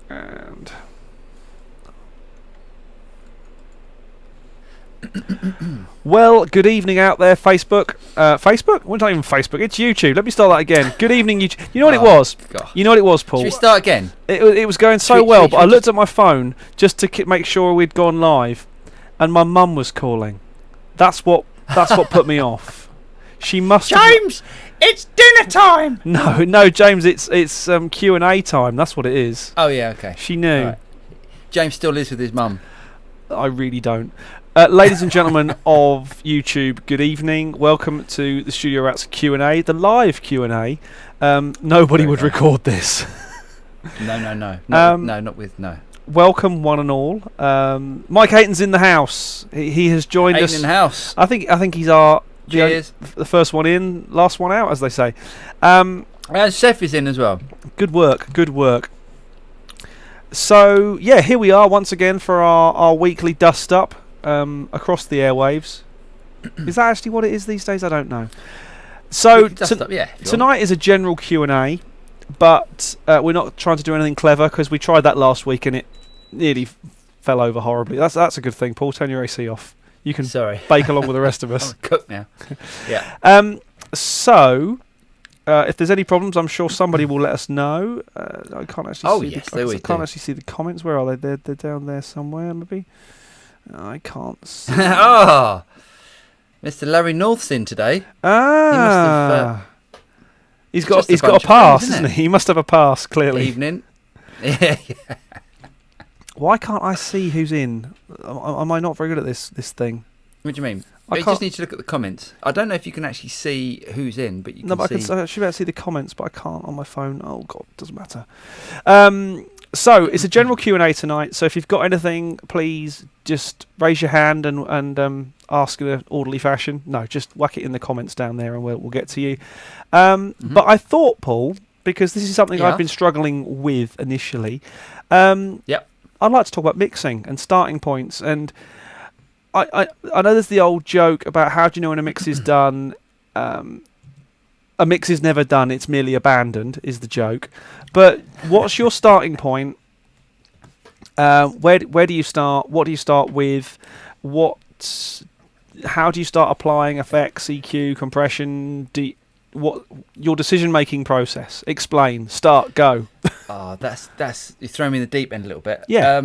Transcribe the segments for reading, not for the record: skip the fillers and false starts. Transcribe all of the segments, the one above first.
And well, good evening out there, Facebook. Facebook? Well, it's not even Facebook. It's YouTube. Let me start that again. Good evening, YouTube. You know what it was? God. You know what it was, Paul? Should we start again? It was going so well, but I looked at my phone just to make sure we'd gone live, and my mum was calling. That's what put me off. She must. James, it's dinner time. No, James. It's Q&A time. That's what it is. Oh yeah, okay. She knew. Right. James still lives with his mum. I really don't. Ladies and gentlemen of YouTube, good evening. Welcome to the Studio Rats Q&A, the live Q&A. Nobody would record this. No. No. Welcome, one and all. Mike Hayton's in the house. He has joined us. In the house. I think he's the first one in, last one out, as they say. Seth is in as well. Good work. So yeah, here we are once again for our weekly dust up across the airwaves. Is that actually what it is these days? I don't know. So tonight is a general Q&A, but we're not trying to do anything clever because we tried that last week and it nearly fell over horribly. That's a good thing. Paul, turn your AC off. You can bake along with the rest of us. I'm cooked now. Yeah. So if there's any problems, I'm sure somebody will let us know. I can't actually see. I can't actually see the comments. Where are they? They're down there somewhere, maybe. I can't see. Oh, Mr. Larry North's in today. He's got a pass, isn't he? He must have a pass, clearly. Evening. Yeah. Why can't I see who's in? Am I not very good at this thing? What do you mean? You just need to look at the comments. I don't know if you can actually see who's in, but you can see. I should be able to see the comments, but I can't on my phone. Oh, God, doesn't matter. So, it's a general Q&A tonight, so if you've got anything, please just raise your hand and ask in an orderly fashion. No, just whack it in the comments down there and we'll get to you. But I thought, Paul, because this is something I've been struggling with initially, I'd like to talk about mixing and starting points. And I know there's the old joke about how do you know when a mix is done. A mix is never done, it's merely abandoned, is the joke. But what's your starting point? Where do you start? What do you start with? How do you start applying effects, EQ, compression? What your decision-making process? Explain. Start. Go. That's you throw me in the deep end a little bit. Yeah.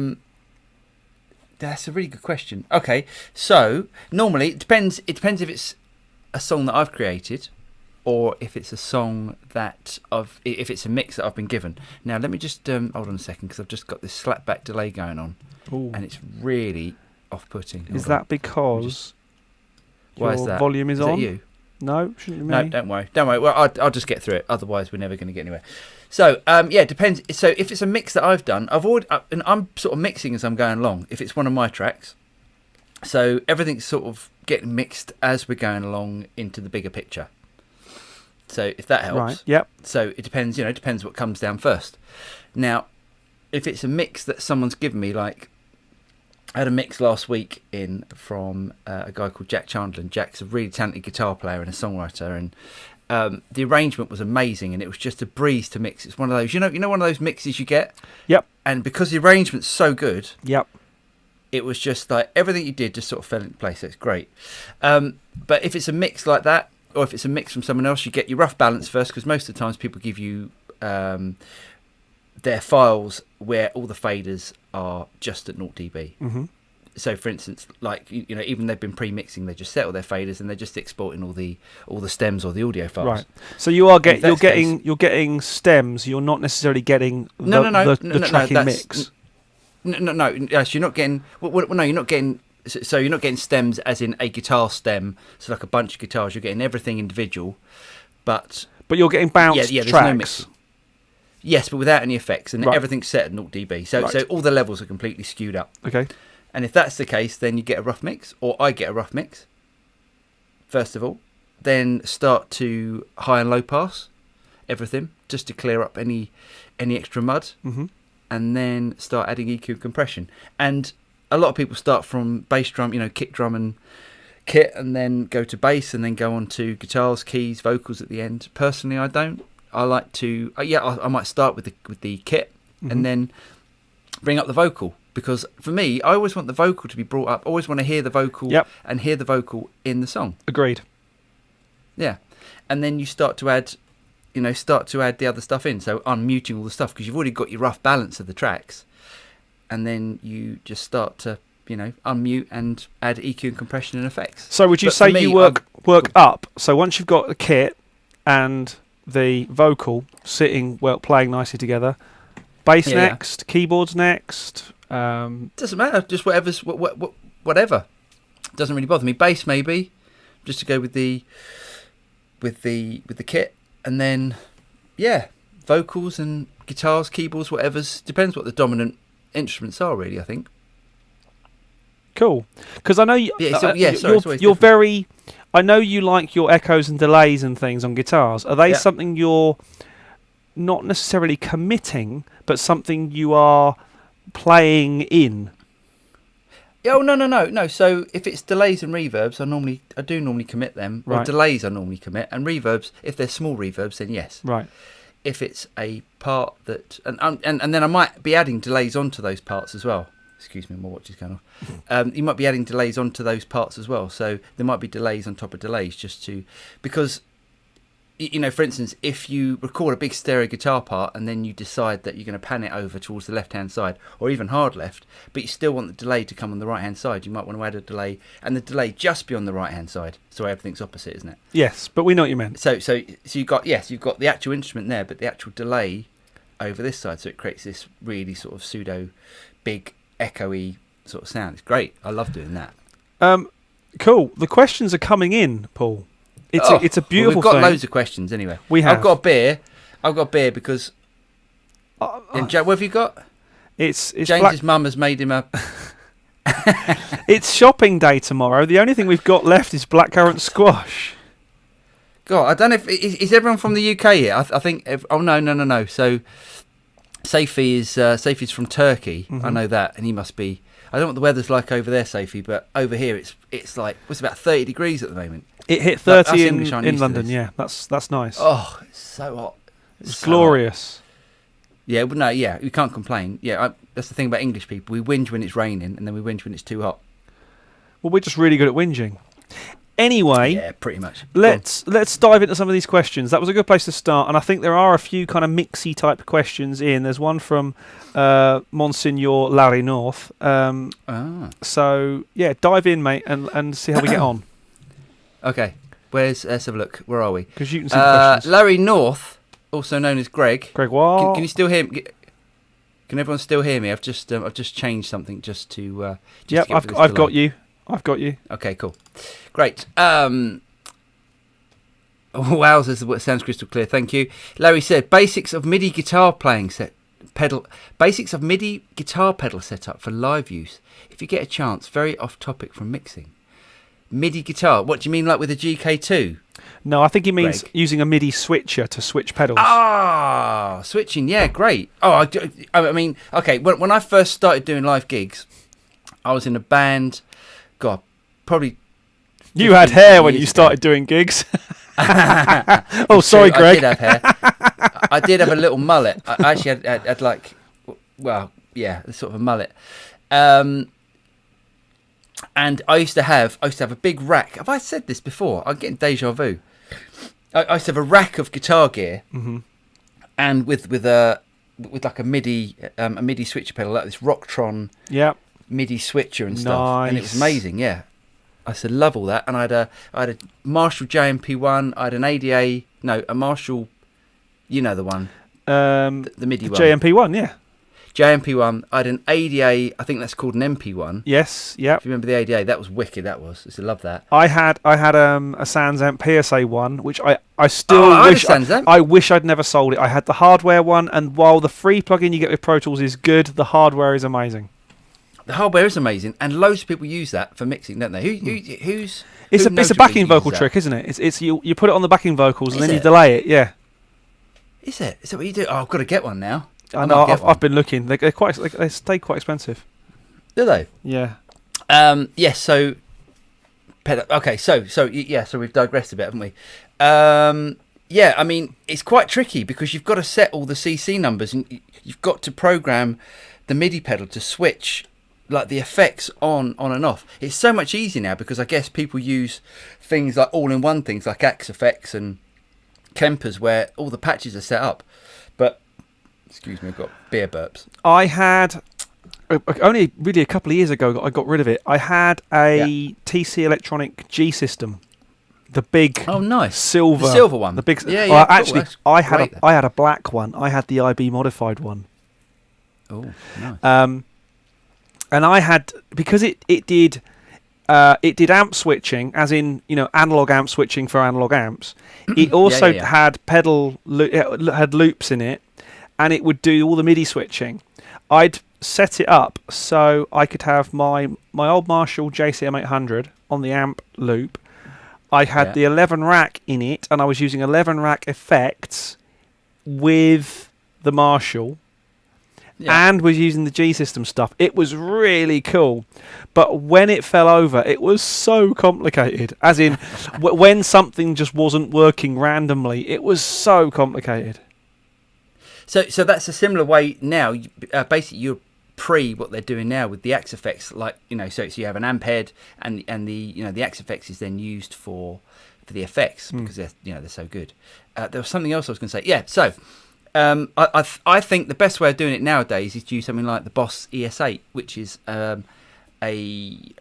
That's a really good question. Okay, so normally it depends if it's a song that I've created, or if it's a song if it's a mix that I've been given. Now let me just hold on a second because I've just got this slapback delay going on. Ooh. And it's really off-putting. Is that because why is that? Volume is on? That you? No, shouldn't be me. No, don't worry. Well, I'll just get through it. Otherwise, we're never going to get anywhere. So, it depends. So, if it's a mix that I've done, and I'm sort of mixing as I'm going along. If it's one of my tracks, so everything's sort of getting mixed as we're going along into the bigger picture. So, if that helps. Right. Yep. So it depends. It depends what comes down first. Now, if it's a mix that someone's given me, like I had a mix last week in from a guy called Jack Chandler. And Jack's a really talented guitar player and a songwriter, and the arrangement was amazing, and it was just a breeze to mix. It's one of those, one of those mixes you get. Yep. And because the arrangement's so good, yep, it was just like everything you did just sort of fell into place. So it's great. But if it's a mix like that, or if it's a mix from someone else, you get your rough balance first, because most of the times people give you their files where all the faders are just at 0 dB. Mm-hmm. So, for instance, like even they've been pre-mixing, they just settle their faders and they're just exporting all the stems or the audio files. Right. So you're getting stems. You're not necessarily getting the tracking mix. No. Yes, you're not getting. Well, no, you're not getting. So you're not getting stems as in a guitar stem. So like a bunch of guitars, you're getting everything individual, but you're getting bounced there's tracks. No mix. Yes, but without any effects, and right. Everything's set at 0 dB. So all the levels are completely skewed up. Okay. And if that's the case, then you get a rough mix, or I get a rough mix, first of all. Then start to high and low pass everything, just to clear up any extra mud. Mm-hmm. And then start adding EQ compression. And a lot of people start from bass drum, kick drum and kit, and then go to bass, and then go on to guitars, keys, vocals at the end. Personally, I don't. I like to, I might start with the kit, mm-hmm. and then bring up the vocal. Because for me, I always want the vocal to be brought up. I always want to hear the vocal and hear the vocal in the song. Agreed. Yeah. And then you start to add the other stuff in. So unmuting all the stuff, because you've already got your rough balance of the tracks. And then you just start to, unmute and add EQ and compression and effects. So would you say you work up? So once you've got the kit and the vocal sitting, playing nicely together, bass next, keyboards next. Doesn't matter. Just whatever. Doesn't really bother me. Bass maybe, just to go with the kit, and then vocals and guitars, keyboards, whatever's depends what the dominant instruments are. Really, I think. Cool, because I know you. Sorry, you're very. I know you like your echoes and delays and things on guitars. Are they something you're not necessarily committing, but something you are playing in? Oh no. So if it's delays and reverbs, I do normally commit them. Right. Or delays I normally commit, and reverbs, if they're small reverbs, then yes. Right. If it's a part that and then I might be adding delays onto those parts as well. Excuse me, my watch is going off. You might be adding delays onto those parts as well. So there might be delays on top of delays because for instance, if you record a big stereo guitar part and then you decide that you're going to pan it over towards the left-hand side or even hard left, but you still want the delay to come on the right-hand side, you might want to add a delay and the delay just be on the right-hand side. So everything's opposite, isn't it? Yes, but we know what you meant. So you've got the actual instrument there, but the actual delay over this side, so it creates this really sort of pseudo big echoey sort of sound. It's great. I love doing that. Cool. The questions are coming in, Paul. It's a beautiful thing. We've got thing. loads of questions anyway. We have. I've got a beer because. What have you got? It's James's mum has made him a. It's shopping day tomorrow. The only thing we've got left is blackcurrant squash. God, I don't know if is everyone from the UK here. I think. No. So, Saifi's from Turkey. Mm-hmm. I know that, and he must be. I don't know what the weather's like over there, Saifi, but over here it's like it's about 30 degrees at the moment. It hit 30 in London. Yeah, that's nice. Oh, it's so hot. It's so glorious. Hot. Yeah, but no, we can't complain. Yeah, that's the thing about English people. We whinge when it's raining, and then we whinge when it's too hot. Well, we're just really good at whinging. Anyway, yeah, pretty much. Let's dive into some of these questions. That was a good place to start, and I think there are a few kind of mixy type questions in. There's one from Monsignor Larry North. So yeah, dive in, mate, and see how we get on. Okay, let's have a look. Where are we? Because you can see the questions. Larry North, also known as Greg. Greg, what? Can you still hear me? Can everyone still hear me? I've just changed something just to. Yep, I've got you. I've got you. Okay, cool. Great. Wowzers, what sounds crystal clear. Thank you. Larry said, basics of MIDI guitar setup for live use. If you get a chance, very off topic from mixing. MIDI guitar. What do you mean, like with a GK2? No, I think he means using a MIDI switcher to switch pedals. Ah, switching. Yeah, great. Oh, I mean, okay. When I first started doing live gigs, I was in a band. God, probably. You had hair when you started doing gigs. Oh, sorry, Greg. I did have hair. I did have a little mullet. I actually had like, well, yeah, sort of a mullet. And I used to have a big rack. Have I said this before? I'm getting deja vu. I used to have a rack of guitar gear, and with like a MIDI switcher pedal, like this Rocktron. Yeah. MIDI switcher and stuff, and it was amazing. Yeah, I said love all that, and I had a Marshall JMP1. I had an ADA, a Marshall, you know the one, the MIDI one. JMP1, yeah. JMP1. I had an ADA. I think that's called an MP1. Yes, yeah. If you remember the ADA, that was wicked. That was. I used to love that. I had a Sansamp PSA1, which I still wish I wish I'd never sold it. I had the hardware one, and while the free plugin you get with Pro Tools is good, the hardware is amazing. The hardware is amazing, and loads of people use that for mixing, don't they? It's a backing vocal trick, isn't it? It's you put it on the backing vocals and then you delay it. Yeah. Is that what you do? Oh, I've got to get one now. I know. I've been looking. They stay quite expensive. Do they? Yeah. Yes. So. Okay. So we've digressed a bit, haven't we? Yeah. I mean, it's quite tricky because you've got to set all the CC numbers and you've got to program the MIDI pedal to switch like the effects on and off. It's so much easier now because I guess people use things like all-in-one things like Axe Effects and Kempers where all the patches are set up. But excuse me, I've got beer burps. I had only really a couple of years ago I got rid of it. I had a TC Electronic G system, the big nice silver one. The big cool. Actually, I had a black one. I had the IB modified one. Oh, nice. And I had, because it did amp switching, as in analog amp switching for analog amps. It also had had loops in it, and it would do all the MIDI switching. I'd set it up so I could have my old Marshall JCM 800 on the amp loop. I had the 11 rack in it, and I was using 11 rack effects with the Marshall. And was using the G system stuff. It was really cool, but when it fell over, it was so complicated. As in, when something just wasn't working randomly, it was so complicated. So that's a similar way now. Basically, you're what they're doing now with the Axe Effects, like so you have an amp head, and the Axe Effects is then used for the effects because they're so good. There was something else I was going to say. Yeah, so. I think the best way of doing it nowadays is to use something like the Boss ES8, which is a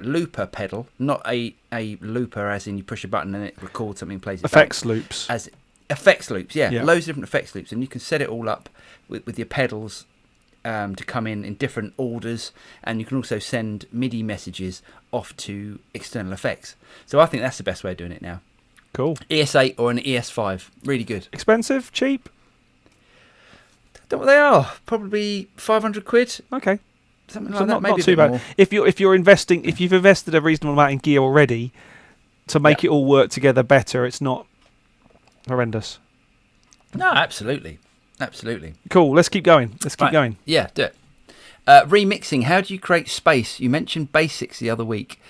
looper pedal, not a looper as in you push a button and it records something and plays it effects back. Loops. As effects loops, yeah, loads of different effects loops, and you can set it all up with your pedals to come in different orders, and you can also send MIDI messages off to external effects. So I think that's the best way of doing it now. Cool. ES8 or an ES5, really good. Expensive? Cheap? Don't know what they are. Probably 500 quid. Okay, something so like that. Maybe not too bad. More. If you're investing, if you've invested a reasonable amount in gear already to make it all work together better, it's not horrendous. No, absolutely. Cool. Let's keep going. Keep going. Yeah, do it. Remixing. How do you create space? You mentioned basics the other week,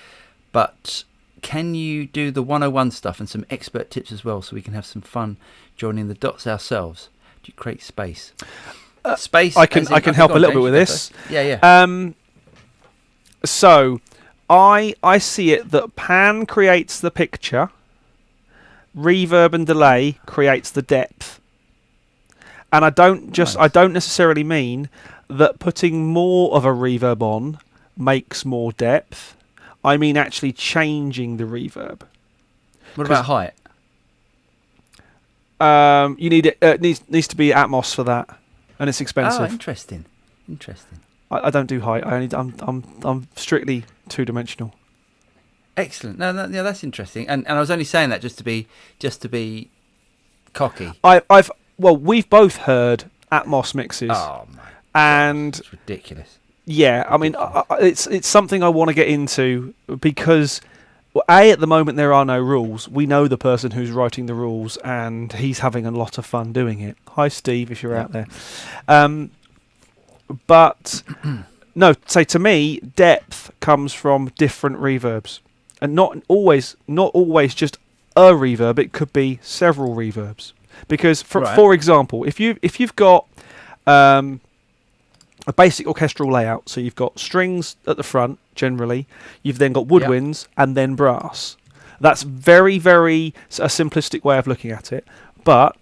but can you do the 101 stuff and some expert tips as well, so we can have some fun joining the dots ourselves? Do you create space? Space. I can help a little bit with this. Yeah. So, I see it that pan creates the picture, reverb and delay creates the depth, and I don't necessarily mean that putting more of a reverb on makes more depth. I mean actually changing the reverb. What about height? You need it needs to be Atmos for that, and it's expensive. Oh, interesting. I don't do height. I'm strictly two-dimensional. Excellent. No, that's interesting. And I was only saying that just to be cocky. We've both heard Atmos mixes. Oh my! And it's ridiculous. Yeah, I mean, it's something I want to get into because. Well, at the moment there are no rules. We know the person who's writing the rules, and he's having a lot of fun doing it. Hi, Steve, if you're out there. But no, say to me, depth comes from different reverbs, and not always just a reverb. It could be several reverbs. Because, for example, if you've got a basic orchestral layout, so you've got strings at the front generally, you've then got woodwinds and then brass. That's very, very a simplistic way of looking at it, but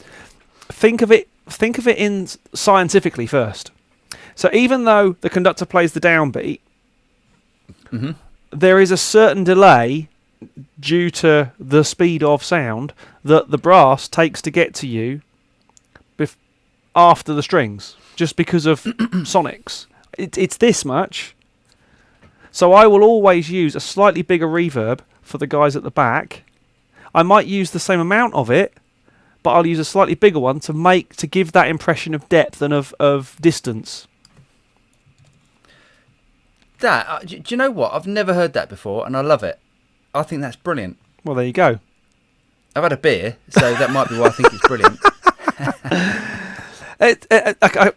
think of it in scientifically first. So even though the conductor plays the downbeat, there is a certain delay due to the speed of sound that the brass takes to get to you after the strings, just because of sonics. It's this much. So I will always use a slightly bigger reverb for the guys at the back. I might use the same amount of it, but I'll use a slightly bigger one to give that impression of depth and of distance. Do you know what? I've never heard that before, and I love it. I think that's brilliant. Well, there you go. I've had a beer, so that might be why I think it's brilliant.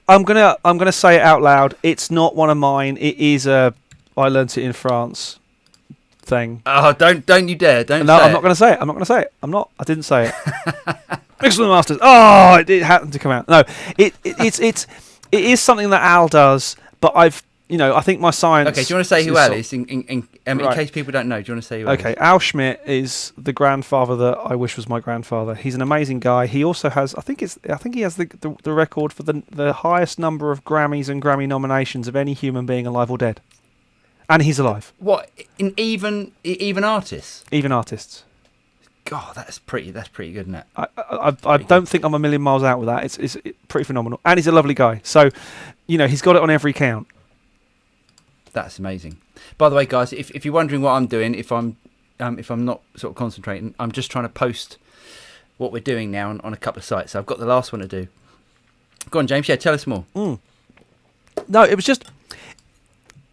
I'm gonna say it out loud. It's not one of mine. It is I learnt it in France thing. Oh, don't you dare! Don't. No, say I'm not going to say it. I didn't say it. Excellent Masters. Oh, it happened to come out. No, it is something that Al does, but I think my science. Okay, do you want to say who Al is? In Right. case people don't know, do you want to say who Al Okay, is? Al Schmidt is the grandfather that I wish was my grandfather. He's an amazing guy. He also has, I think he has the record for the highest number of Grammys and Grammy nominations of any human being alive or dead, and he's alive. What? In even artists? Even artists. God, that's pretty good, isn't it? I don't think I'm a million miles out with that. It's pretty phenomenal, and he's a lovely guy. So, he's got it on every count. That's amazing. By the way, guys, if you're wondering what I'm doing, if I'm not sort of concentrating, I'm just trying to post what we're doing now on a couple of sites. So I've got the last one to do. Go on, James. Yeah, tell us more. No, it was just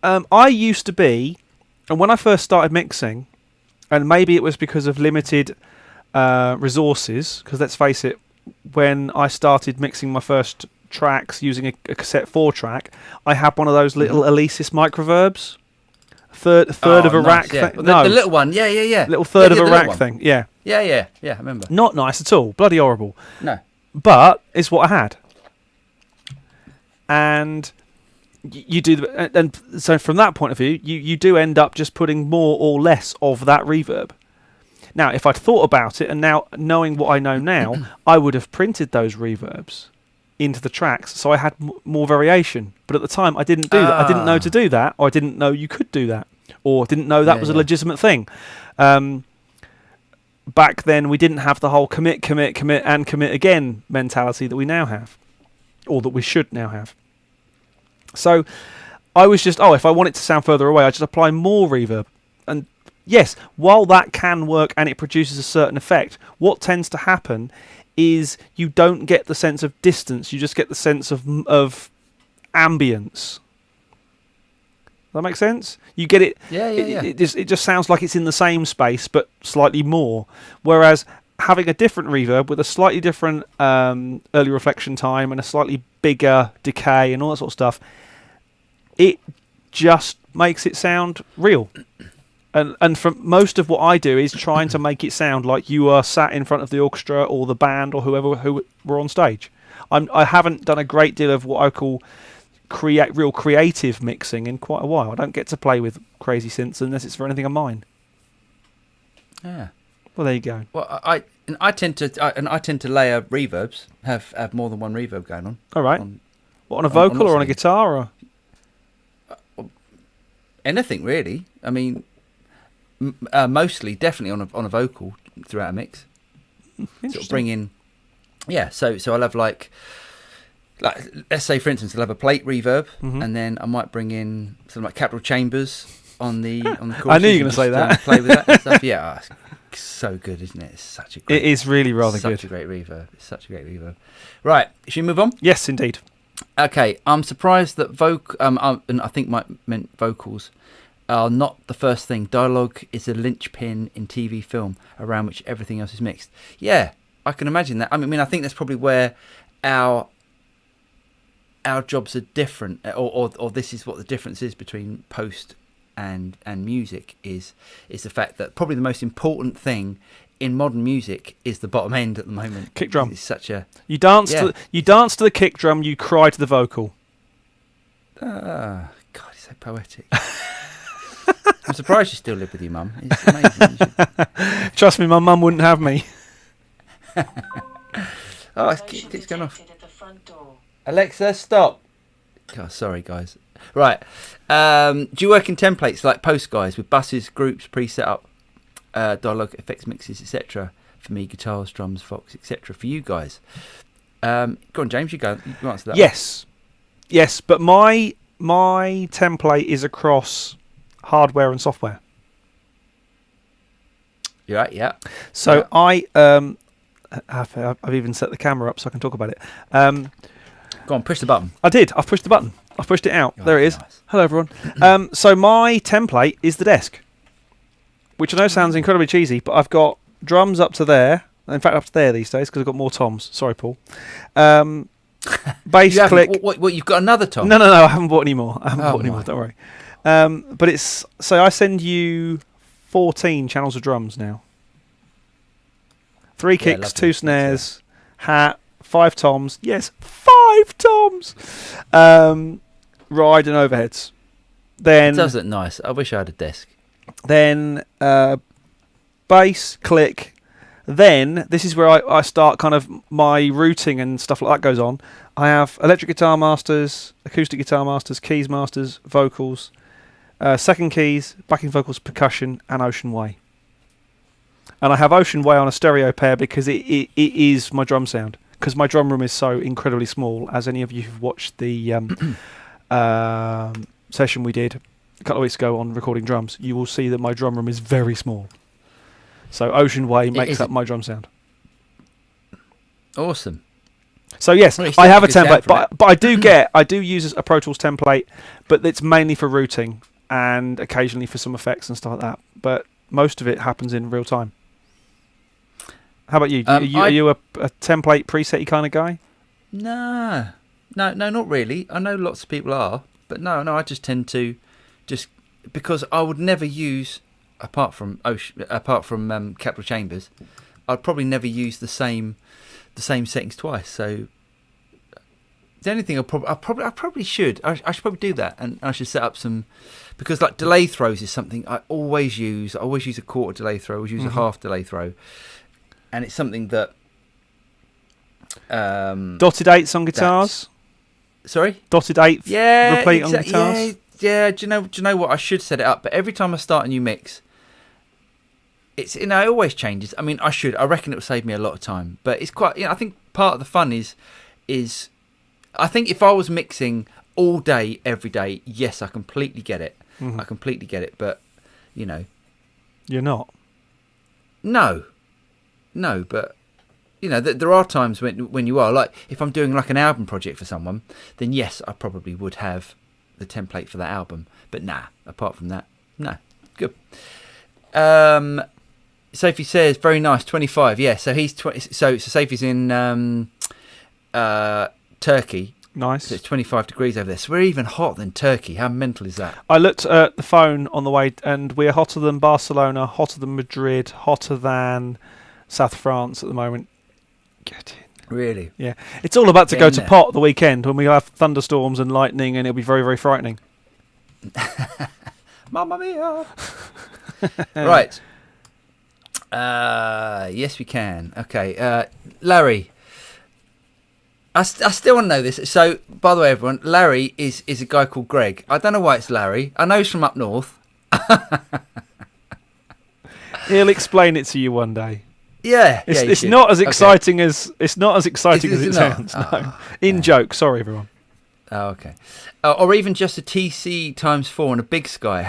I used to be, and when I first started mixing, and maybe it was because of limited resources, because let's face it, when I started mixing my first tracks using a cassette 4-track, I had one of those little Alesis microverbs, third of a rack yeah. thing. Well, the little one, yeah. Little third of a rack thing, yeah. Yeah, I remember. Not nice at all, bloody horrible. No. But it's what I had. And you do, and so from that point of view, you do end up just putting more or less of that reverb. Now, if I'd thought about it, and now knowing what I know now, I would have printed those reverbs into the tracks, so I had more variation. But at the time, I didn't do that. I didn't know to do that, or I didn't know you could do that, or didn't know that was a legitimate thing. Back then, we didn't have the whole commit, and commit again mentality that we now have, or that we should now have. So I was just, if I want it to sound further away, I just apply more reverb. And yes, while that can work and it produces a certain effect, what tends to happen is you don't get the sense of distance, you just get the sense of ambience. Does that make sense? You get it. Yeah. It just sounds like it's in the same space but slightly more. Whereas having a different reverb with a slightly different early reflection time and a slightly bigger decay and all that sort of stuff, it just makes it sound real. And from most of what I do is trying to make it sound like you are sat in front of the orchestra or the band or who were on stage. I haven't done a great deal of what I call real creative mixing in quite a while. I don't get to play with crazy synths unless it's for anything of mine. Yeah. Well, there you go. Well, I tend to layer reverbs. Have more than one reverb going on. All right. On a vocal or on a guitar or anything really? I mean, mostly, definitely on a vocal throughout a mix. Sort of bring in, yeah. So I'll have like let's say for instance I'll have a plate reverb, and then I might bring in something like capital chambers on the chorus. I knew you were going to say that. Play with that and stuff. Yeah, it's so good, isn't it? It's such a great. It is really rather good. Such a great reverb. It's such a great reverb. Right, should we move on? Yes, indeed. Okay, I'm surprised that and I think meant vocals are not the first thing. Dialogue is a linchpin in TV film around which everything else is mixed. Yeah, I can imagine that. I mean, I think that's probably where our jobs are different, or this is what the difference is between post and music is the fact that probably the most important thing in modern music is the bottom end at the moment. Kick drum. It's such a you dance to the kick drum, you cry to the vocal. God, it's so poetic. I'm surprised you still live with your mum. It's amazing. Trust me, my mum wouldn't have me. Oh, it keeps going off. Alexa, stop. God, sorry, guys. Right. Do you work in templates like post, guys, with buses, groups, pre-set up, dialogue, effects, mixes, etc.? For me, guitars, drums, Fox, etc. For you guys. Go on, James. You answer that. Yes, but my template is across hardware and software. You're right. Yeah. So yeah. I've even set the camera up so I can talk about it. Go on, push the button. I did. I've pushed the button. I've pushed it out. There it is. Nice. Hello, everyone. So my template is the desk, which I know sounds incredibly cheesy, but I've got drums up to there. In fact, up to there these days because I've got more toms. Sorry, Paul. Bass click. What? You've got another tom? No. I haven't bought any more. Don't worry. But it's so I send you 14 channels of drums now. 3 kicks, 2 snares, hat, 5 toms. Yes, 5 toms. Ride and overheads. Then It does look nice. I wish I had a desk. Then bass, click. Then this is where I start kind of my routing and stuff like that goes on. I have electric guitar masters, acoustic guitar masters, keys masters, vocals, second keys, backing vocals, percussion, and Ocean Way. And I have Ocean Way on a stereo pair because it is my drum sound. Because my drum room is so incredibly small. As any of you who've watched the session we did a couple of weeks ago on recording drums, you will see that my drum room is very small. So Ocean Way makes up my drum sound. Awesome. So yes, I have a template, but I do use a Pro Tools template, but it's mainly for routing and occasionally for some effects and stuff like that. But most of it happens in real time. How about you? Are you a template preset kind of guy? No, not really. I know lots of people are, but no, I just tend to because I would never use apart from Capital Chambers, I'd probably never use the same settings twice. So the only thing I probably should probably do that, and I should set up some, because like delay throws is something I always use. I always use a quarter delay throw. I always use a half delay throw, and it's something that dotted eighths on guitars. Sorry, dotted eighths. Yeah, replete on guitars. Yeah. Do you know what? I should set it up, but every time I start a new mix, it's it always changes. I mean, I reckon it will save me a lot of time, but it's quite. I think part of the fun is I think if I was mixing all day every day, yes, I completely get it. I completely get it, but you're not. No, but there are times when you are, like if I'm doing like an album project for someone, then yes, I probably would have the template for that album. But apart from that, no. Good. Sophie says very nice, 25. Yeah, so he's 20. So Sophie's in Turkey. Nice. So it's 25 degrees over there. So we're even hotter than Turkey. How mental is that? I looked at the phone on the way, and we're hotter than Barcelona, hotter than Madrid, hotter than South France at the moment. Get in. Really? Yeah. It's all about to go to pot the weekend when we have thunderstorms and lightning, and it'll be very, very frightening. Mamma mia. Right. Yes, we can. Okay. Larry. I still want to know this. So, by the way, everyone, Larry is a guy called Greg. I don't know why it's Larry. I know he's from up north. He'll explain it to you one day. Yeah, it's not as exciting as it sounds. No. In joke. Sorry, everyone. Oh, okay. Or even just a TC x4 and a Big Sky.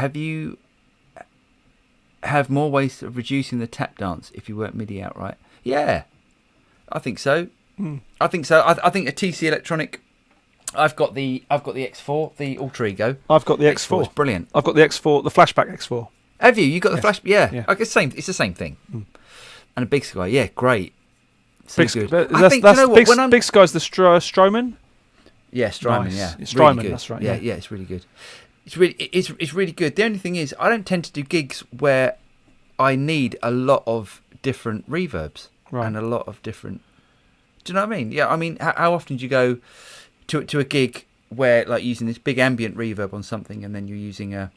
Have more ways of reducing the tap dance if you work MIDI outright? Yeah, I think so. I think so. I think a TC Electronic. I've got the X4, the Alter Ego. I've got the X4. It's brilliant. I've got the X4, the flashback X4. Have you? You got the flash? Yeah. Yeah. I guess it's the same thing. And a Big Sky. Yeah, great. So good. Big Sky's the Strowman. Yeah, Strowman. Nice. Yeah, It's Strowman. Really That's right. Yeah, it's really good. It's really good. The only thing is, I don't tend to do gigs where I need a lot of different reverbs and a lot of different. Do you know what I mean? Yeah, I mean, how often do you go to a gig where like using this big ambient reverb on something, and then you're using a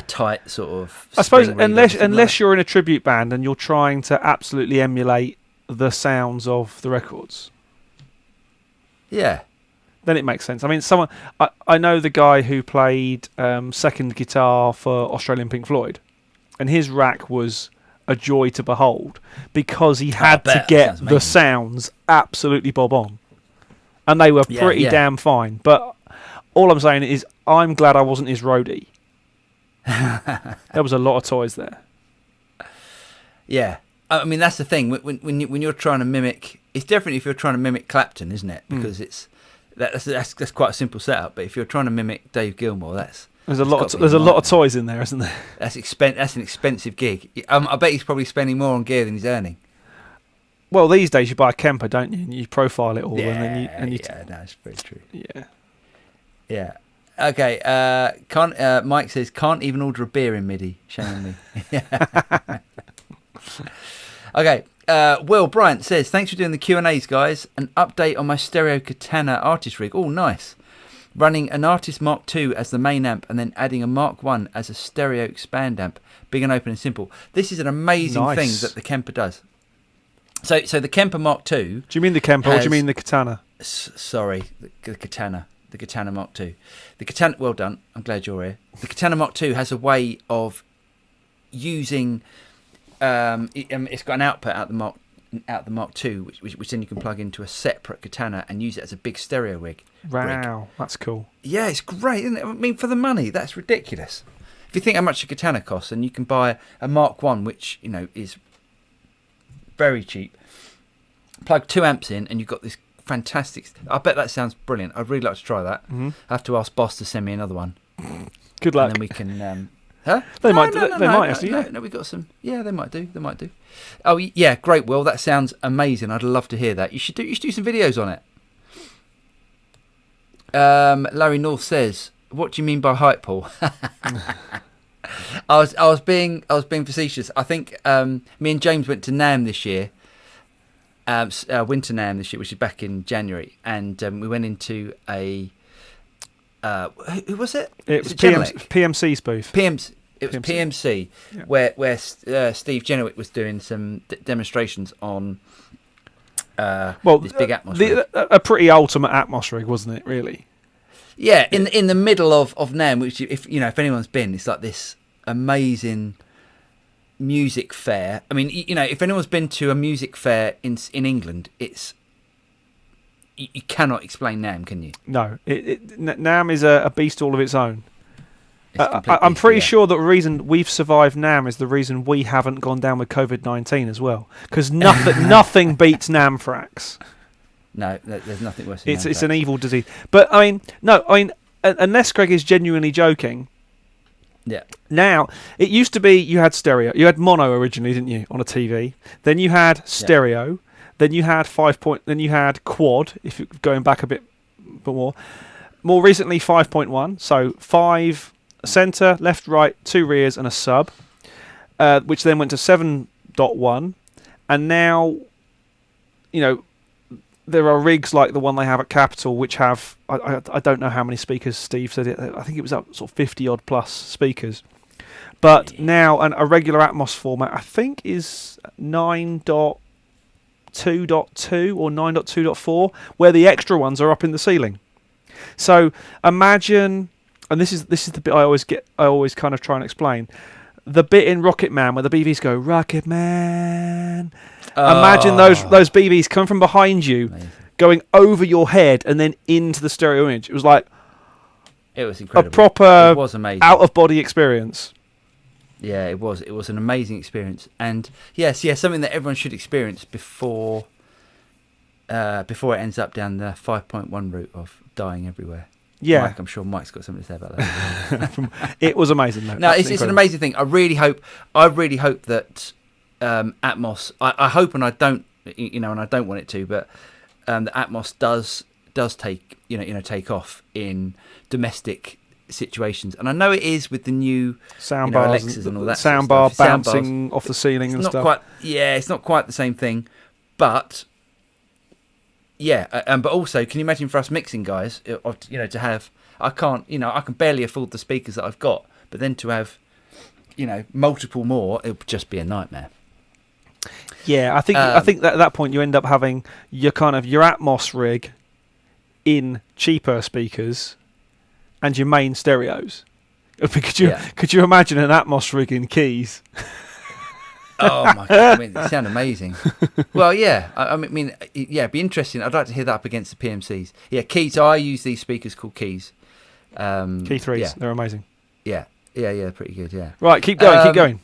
tight sort of. I suppose unless you're in a tribute band and you're trying to absolutely emulate the sounds of the records. Yeah. Then it makes sense. I mean, I know the guy who played second guitar for Australian Pink Floyd, and his rack was a joy to behold because he had to get the sounds absolutely bob on, and they were pretty damn fine. But all I'm saying is, I'm glad I wasn't his roadie. There was a lot of toys there. Yeah, I mean that's the thing. When you're trying to mimic, it's different if you're trying to mimic Clapton, isn't it? Because that's quite a simple setup. But if you're trying to mimic Dave Gilmour, there's a lot of toys in there, isn't there? That's an expensive gig. I bet he's probably spending more on gear than he's earning. Well, these days you buy a Kemper, don't you? And you profile it all, that's very true. Yeah. Okay. Mike says can't even order a beer in MIDI. Shame on me. Okay. Will Bryant says, thanks for doing the Q&As, guys. An update on my stereo Katana artist rig. Oh, nice. running an Artist Mark II as the main amp and then adding a Mark I as a stereo expand amp. Big and open and simple. This is an amazing thing that the Kemper does. So the Kemper Mark II... Do you mean the Kemper or do you mean the Katana? Sorry, the Katana. The Katana Mark II. The Katana... Well done. I'm glad you're here. The Katana Mark II has a way of using... it's got an output out the Mark II, which then you can plug into a separate Katana and use it as a big stereo rig. Wow, that's cool. Yeah, it's great, isn't it? I mean, for the money, that's ridiculous. If you think how much a Katana costs, and you can buy a Mark I, which is very cheap. Plug 2 amps in, and you've got this fantastic. I bet that sounds brilliant. I'd really like to try that. Mm-hmm. I have to ask Boss to send me another one. Good luck. And then we can. Huh? They might actually. No, we got some. Yeah, they might do. Oh yeah, great, Will. That sounds amazing. I'd love to hear that. You should do some videos on it. Larry North says, "What do you mean by hype, Paul?" I was being facetious. I think me and James went to NAMM this year, Winter NAMM this year, which is back in January, and we went into a. Who was it? It was PMC's booth. It was PMC, yeah. where Steve Jennewick was doing some demonstrations on this big Atmos rig. A pretty ultimate Atmos rig, wasn't it? Really. Yeah, in the middle of NAMM, which if anyone's been, it's like this amazing music fair. I mean, if anyone's been to a music fair in England, it's. You cannot explain NAMM, can you? No, NAMM is a beast all of its own. I'm pretty sure that the reason we've survived NAMM is the reason we haven't gone down with COVID-19 as well. Because nothing beats NAMM Frax. No, there's nothing worse than it's an evil disease. But, unless Greg is genuinely joking... Yeah. Now, it used to be you had stereo. You had mono originally, didn't you, on a TV? Then you had stereo... Yeah. Then you had then you had quad, if you're going back a bit more. More recently, 5.1. So 5 centre, left, right, 2 rears, and a sub, which then went to 7.1. And now, there are rigs like the one they have at Capitol, which have, I don't know how many speakers Steve said it. I think it was up sort of 50 odd plus speakers. But now a regular Atmos format, I think, is 9.2.2 or 9.2.4, where the extra ones are up in the ceiling. So imagine, and this is the bit I always kind of try and explain, the bit in Rocket Man where the BVs go Rocket Man. Imagine those BVs come from behind you, amazing, going over your head and then into the stereo image. It was incredible. A proper it was amazing, out of body experience. Yeah, it was. It was an amazing experience, and something that everyone should experience before it ends up down the 5.1 route of dying everywhere. Yeah, Mike, I'm sure Mike's got something to say about that. It was amazing, though. No, it's an amazing thing. I really hope that Atmos. I hope, and I don't, and I don't want it to, but the Atmos does take take off in domestic situations, and I know it is with the new sound bars, Alexas and all that sound bar bouncing off the ceiling and stuff. It's not quite the same thing, but but also, can you imagine for us mixing guys, to have, I can barely afford the speakers that I've got, but then to have, multiple more, it would just be a nightmare. Yeah, I think that at that point you end up having your Atmos rig in cheaper speakers and your main stereos. Could you imagine an Atmos rig in keys? Oh my god! It sounds amazing. Well, yeah. It'd be interesting. I'd like to hear that up against the PMCs. Yeah, keys. So I use these speakers called keys. Key 3s. Yeah. They're amazing. Yeah, pretty good. Yeah. Right, keep going.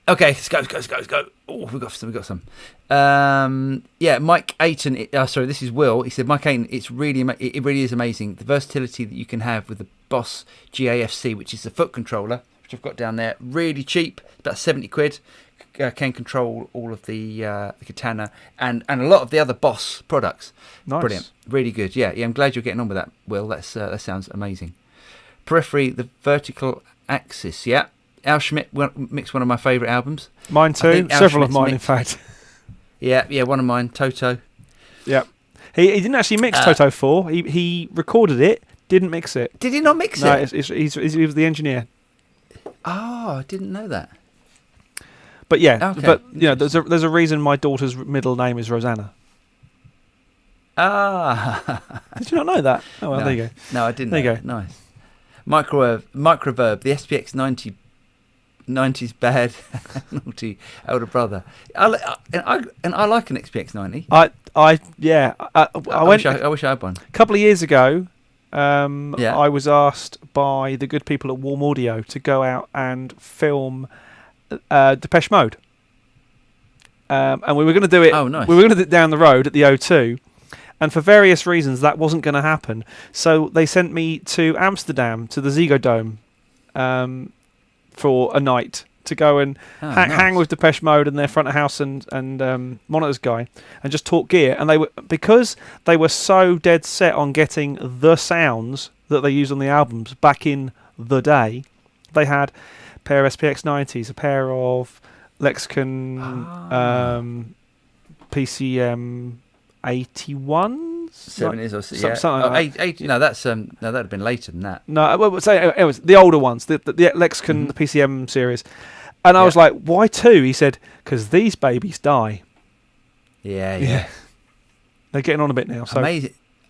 Okay, let's go. Oh, we got some. Mike Ayton. Sorry, this is Will. He said, Mike Ayton. It really is amazing the versatility that you can have with the Boss GAFC, which is the foot controller, which I've got down there. Really cheap, about 70 quid. Can control all of the Katana and a lot of the other Boss products. Nice. Brilliant, really good. Yeah. I'm glad you're getting on with that, Will. That sounds amazing. Periphery, the vertical axis. Yeah. Al Schmidt mixed one of my favourite albums. Mine too. Several of mine, in fact. Yeah, one of mine, Toto. Yeah. He didn't actually mix Toto 4. He recorded it, Didn't mix it. Did he not mix No, it? he was the engineer. Oh, I didn't know that. But yeah, Okay. but there's a reason my daughter's middle name is Rosanna. Ah. Did you not know that? Oh well, No. there you go. No, I didn't There know you that. Nice. Microverb, the SPX 90's bad naughty elder brother. I like an XPX 90. I went I wish I had one. a couple of years ago. Yeah. I was asked by the good people at Warm Audio to go out and film Depeche Mode, and we were going to do it. Oh, nice. We were going to do it down the road at the O2, and for various reasons that wasn't going to happen. So they sent me to Amsterdam to the Ziggo Dome for a night to go and hang with Depeche Mode and their front of house and monitors guy and just talk gear. And because they were so dead set on getting the sounds that they used on the albums back in the day, they had a pair of SPX 90s, a pair of Lexicon PCM 81s. 70s or something like that. 80. No, that'd have been later than that. No, well, say it was the older ones, the Lexicon, the PCM series. And I was like, why two? He said, because these babies die. Yeah. They're getting on a bit now. So.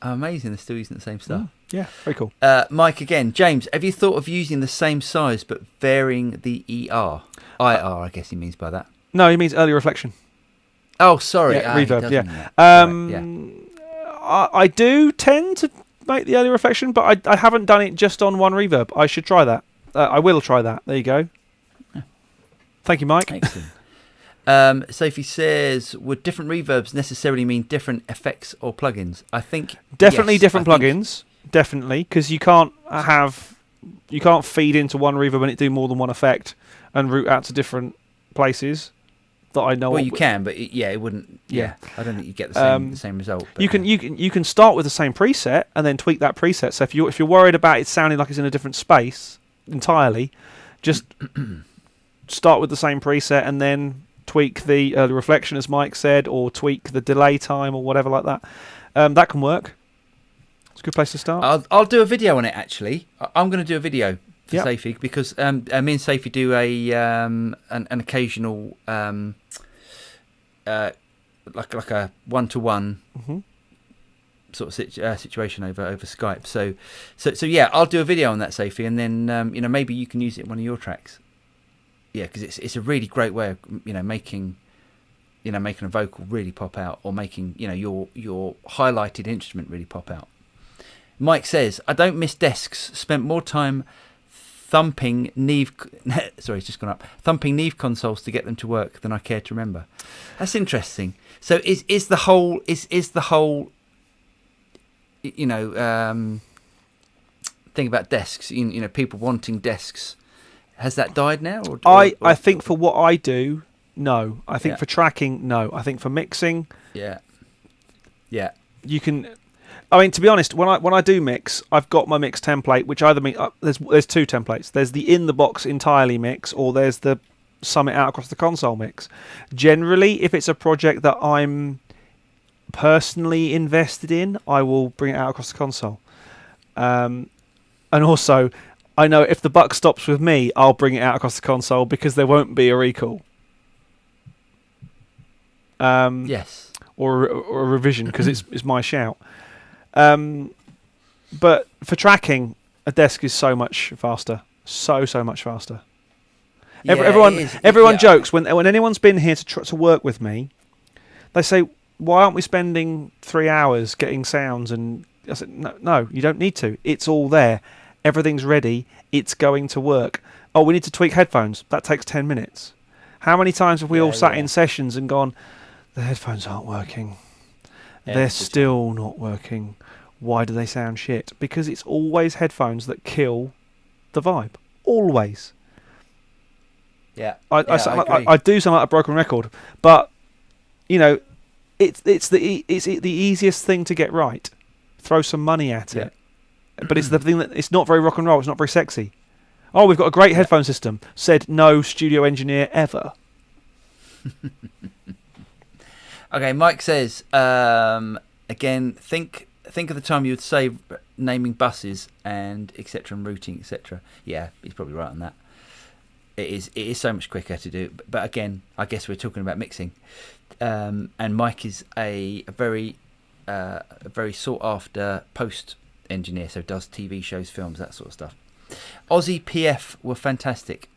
Amazing, they're still using the same stuff. Yeah, very cool. Mike again. James, have you thought of using the same size but varying the ER? IR, I guess he means by that. No, he means early reflection. Oh, sorry. Yeah, reverb, yeah. Right, I do tend to make the early reflection, but I haven't done it just on one reverb. I should try that. I will try that. There you go. Thank you, Mike. Excellent. Sophie says, would different reverbs necessarily mean different effects or plugins? I think definitely yes, different plugins. Definitely, because you can't feed into one reverb and it do more than one effect and route out to different places. That I know. Well, you can, but it wouldn't. Yeah, I don't think you get the same result. But you can start with the same preset and then tweak that preset. So if you're worried about it sounding like it's in a different space entirely, just start with the same preset and then tweak the reflection, as Mike said, or tweak the delay time or whatever like that. That can work. It's a good place to start. I'll do a video on it. Actually, I'm going to do a video for Sophie because me and Sophie do an occasional like a one-to-one sort of situation over Skype. So yeah, I'll do a video on that, Sophie, and then maybe you can use it in one of your tracks. Yeah, because it's a really great way of making a vocal really pop out, or making your highlighted instrument really pop out. Mike says, I don't miss desks. Spent more time thumping Neve consoles to get them to work than I care to remember. That's interesting. So is the whole thing about desks, people wanting desks, has that died now? I think for what I do, no. I think for tracking, no. I think for mixing, yeah. You can. I mean, to be honest, when I do mix, I've got my mix template, which either means there's two templates. There's the in the box entirely mix, or there's the sum it out across the console mix. Generally, if it's a project that I'm personally invested in, I will bring it out across the console. And also, I know if the buck stops with me, I'll bring it out across the console because there won't be a recall. Yes. Or a revision because it's my shout. But for tracking, a desk is so much faster. So much faster. Yeah, everyone jokes when anyone's been here to work with me. They say, "Why aren't we spending 3 hours getting sounds?" And I said, "No, you don't need to. It's all there. Everything's ready. It's going to work. Oh, we need to tweak headphones. That takes 10 minutes. How many times have we all sat in sessions and gone, the headphones aren't working. They're still not working. Why do they sound shit? Because it's always headphones that kill the vibe. Always." Yeah. I do sound like a broken record, but it's the easiest thing to get right. Throw some money at it, but it's the thing that it's not very rock and roll. It's not very sexy. Oh, we've got a great headphone system. Said no studio engineer ever. Okay, Mike says again. Think of the time you would save naming buses and etc. and routing etc. Yeah, he's probably right on that. It is so much quicker to do. But again, I guess we're talking about mixing. And Mike is a very sought after post engineer, so does TV shows, films, that sort of stuff. Aussie PF were fantastic.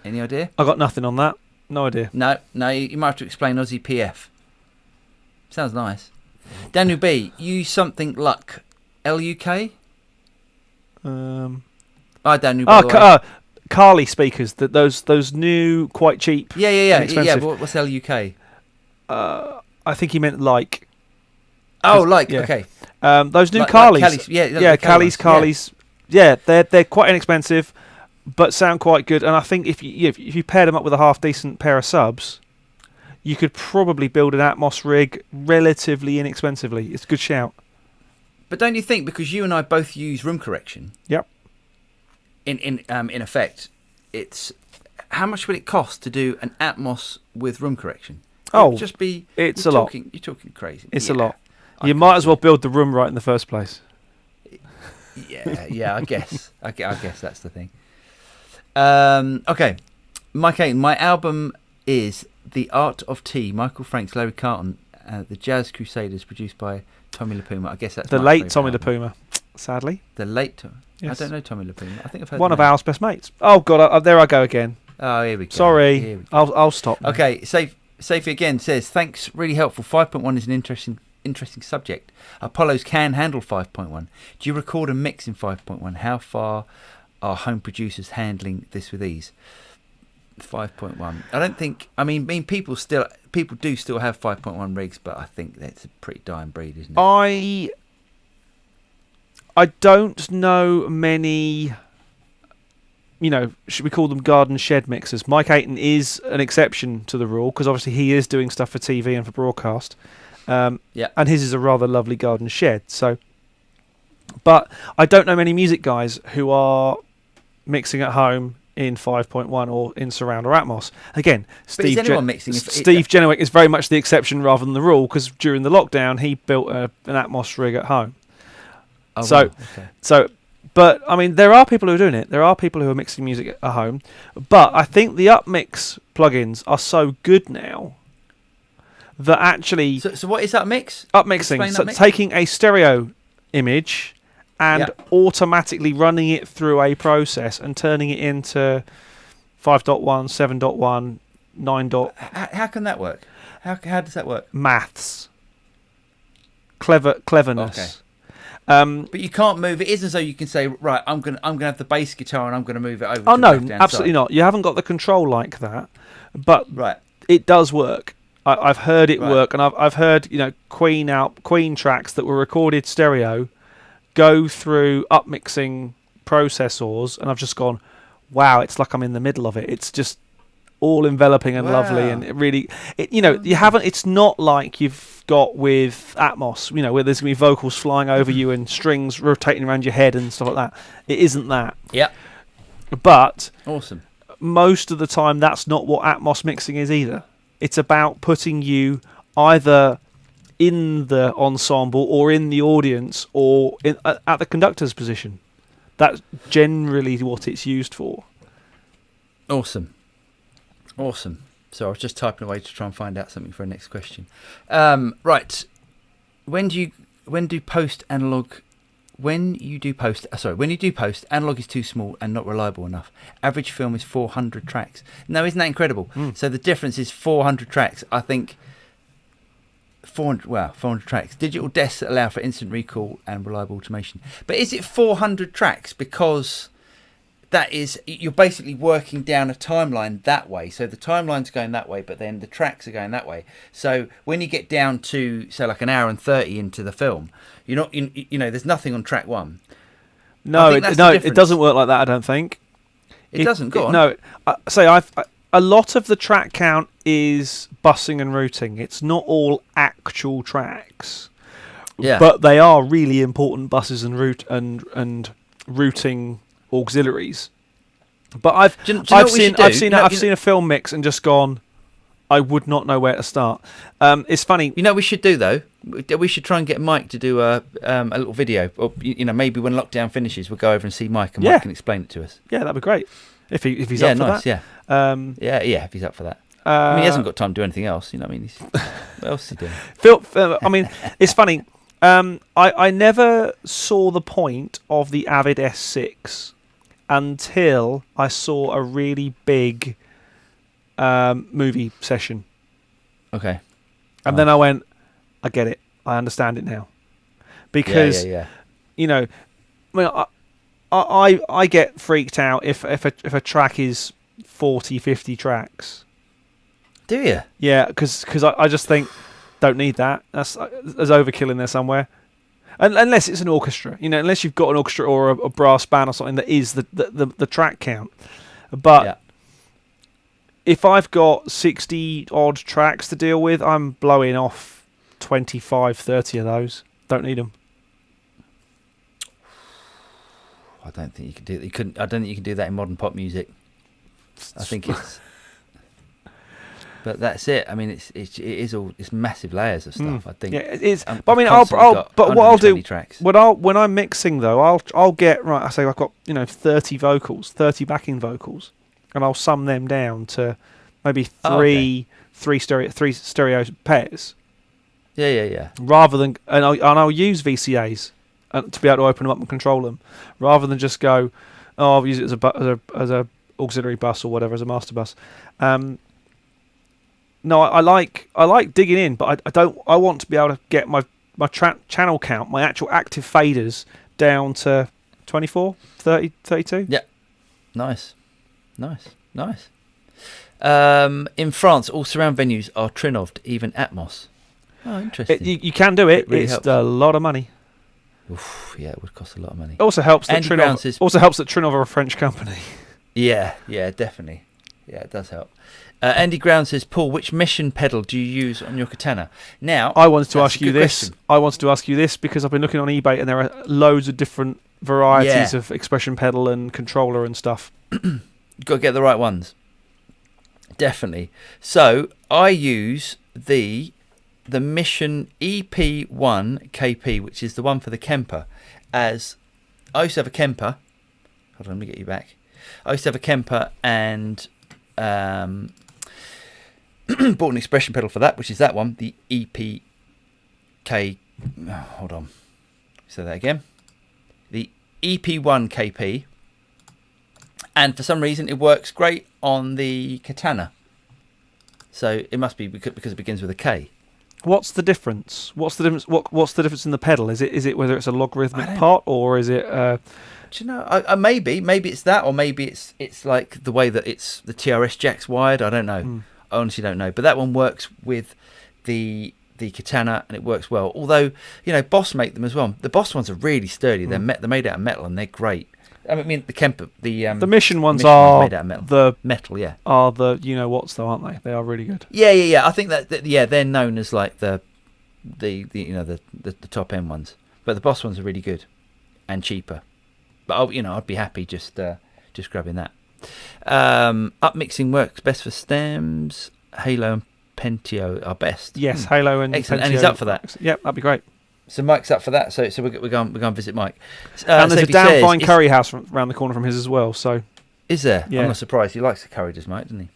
Any idea? I got nothing on that. No idea. No, you might have to explain Aussie PF. Sounds nice. Daniel B, use something luck. LUK? Hi Daniel, by the way. Carly speakers, those new, quite cheap. Yeah. What's LUK? I think he meant like. Oh, like, yeah. Okay. Those new like Carlys. Callies, Carlys. Yeah, they're quite inexpensive, but sound quite good. And I think if you paired them up with a half decent pair of subs, you could probably build an Atmos rig relatively inexpensively. It's a good shout. But don't you think, because you and I both use room correction? Yep. In effect, it's how much would it cost to do an Atmos with room correction? Just be. It's a lot. You're talking crazy. It's a lot. You might as well build the room right in the first place. Yeah. I guess. I guess that's the thing. Okay, Mike Aiton. My album is The Art of Tea. Michael Franks, Larry Carlton, the Jazz Crusaders, produced by Tommy LaPuma. I guess that's the late Tommy LaPuma. Sadly, the late. Yes. I don't know Tommy LaPuma. I think I've heard one of Al's best mates. Oh God, there I go again. Oh, here we go. Sorry, I'll stop. Now. Okay, Safi again says, thanks, really helpful. 5.1 is an interesting subject. Apollos can handle 5.1. Do you record and mix in 5.1? How far are home producers handling this with ease? 5.1. I don't think. I mean, people do still have 5.1 rigs, but I think that's a pretty dying breed, isn't it? I don't know many. Should we call them garden shed mixers? Mike Aiton is an exception to the rule because obviously he is doing stuff for TV and for broadcast. And his is a rather lovely garden shed. So, but I don't know many music guys who are mixing at home in 5.1 or in surround or Atmos. Again, Steve Genowick is very much the exception rather than the rule because during the lockdown he built an Atmos rig at home. Oh, so, wow. Okay. So. But, I mean, there are people who are doing it. There are people who are mixing music at home. But I think the Upmix plugins are so good now that actually... So what is Upmix? Upmixing. So taking a stereo image and automatically running it through a process and turning it into 5.1, 7.1, 9. How can that work? How does that work? Maths. Cleverness. Okay. But you can't move. It isn't so you can say, right, I'm gonna have the bass guitar and I'm gonna move it over. Oh no, absolutely not. You haven't got the control like that, but it does work. I've heard it work, and I've heard Queen tracks that were recorded stereo go through upmixing processors, and I've just gone, wow, it's like I'm in the middle of it. It's just all enveloping and lovely, and it really, you haven't. It's not like you've got with Atmos, where there's gonna be vocals flying over you and strings rotating around your head and stuff like that. It isn't that. Yeah. But awesome. Most of the time, that's not what Atmos mixing is either. It's about putting you either in the ensemble or in the audience or at the conductor's position. That's generally what it's used for. Awesome. So I was just typing away to try and find out something for our next question. Right. When you do post, analog is too small and not reliable enough. Average film is 400 tracks. Now, isn't that incredible? So the difference is 400 tracks. I think 400 tracks. Digital desks allow for instant recall and reliable automation. But is it 400 tracks because you're basically working down a timeline that way. So the timeline's going that way, but then the tracks are going that way. So when you get down to, say, like an hour and 30 into the film, you're not, there's nothing on track one. No, it doesn't work like that, I don't think. It doesn't? Go on. No, a lot of the track count is bussing and routing. It's not all actual tracks. Yeah. But they are really important buses and routing auxiliaries. But I've seen a film mix and just gone, I would not know where to start. It's funny. You know what we should do though? We should try and get Mike to do a little video, or maybe when lockdown finishes, we'll go over and see Mike, and Mike can explain it to us. Yeah, that'd be great if he's up for that. Yeah, if he's up for that. He hasn't got time to do anything else. What else is he doing? Phil, it's funny. I never saw the point of the Avid S6 until I saw a really big movie session. Okay. And then I went, I get it. I understand it now. Because, I get freaked out if a track is 40, 50 tracks. Do you? Yeah, because I just think, don't need that. There's overkill in there somewhere. Unless it's an orchestra. Unless you've got an orchestra or a brass band or something that is the track count. But if I've got 60 odd tracks to deal with, I'm blowing off 25, 30 of those. Don't need them. I don't think you can do that. I don't think you can do that in modern pop music. I think it's. But that's it. I mean, it's massive layers of stuff. I think. Yeah, it is. But what I'll do tracks. when I'm mixing though, I'll get right. I say I've got 30 vocals, 30 backing vocals, and I'll sum them down to maybe three stereo pairs. Yeah. Rather than I'll use VCAs to be able to open them up and control them, rather than just go, I'll use it as a auxiliary bus or whatever, as a master bus. No, I like digging in, but I want to be able to get my channel count, my actual active faders down to 24, 30, 32. Yeah, nice. In France, all surround venues are Trinoved, even Atmos. Oh, interesting. You can do it. really it's helps. A lot of money. Oof, yeah, it would cost a lot of money. It also helps that Andy Trinov Grounds are a French company. Yeah, definitely. Yeah, it does help. Andy Ground says, Paul, which Mission pedal do you use on your Katana? Now, I wanted to ask you this. Question. I wanted to ask you this because I've been looking on eBay and there are loads of different varieties of expression pedal and controller and stuff. You've got to get the right ones. Definitely. So I use the Mission EP1 KP, which is the one for the Kemper. As I used to have a Kemper. Hold on, let me get you back. I used to have a Kemper and bought an expression pedal for that, which is that one, the EPK. Hold on. Say that again. The EP1 KP. And for some reason, it works great on the Katana. So it must be because it begins with a K. What's the difference? What's the difference? What's the difference in the pedal? Is it whether it's a logarithmic part or is it? Do you know? Maybe it's that, or maybe it's like the way that it's the TRS jack's wired. I don't know. I honestly don't know. But that one works with the Katana and it works well. Although Boss make them as well. The Boss ones are really sturdy. They're made out of metal and they're great. I mean the Kemper, the Mission ones are made out of metal. The metal, yeah, are the what's though, aren't they? They are really good. Yeah. I think that they're known as like the top end ones. But the Boss ones are really good and cheaper. But I'd be happy just grabbing that. Upmixing works best for stems. Halo and Pentio are best. Yes, Halo and excellent. Pentio. And he's up for that. Yep, that'd be great. So Mike's up for that. So we're going to visit Mike. And there's a damn fine curry house around the corner from his as well. So is there? Yeah. I'm not surprised. He likes the curry, does Mike, doesn't he?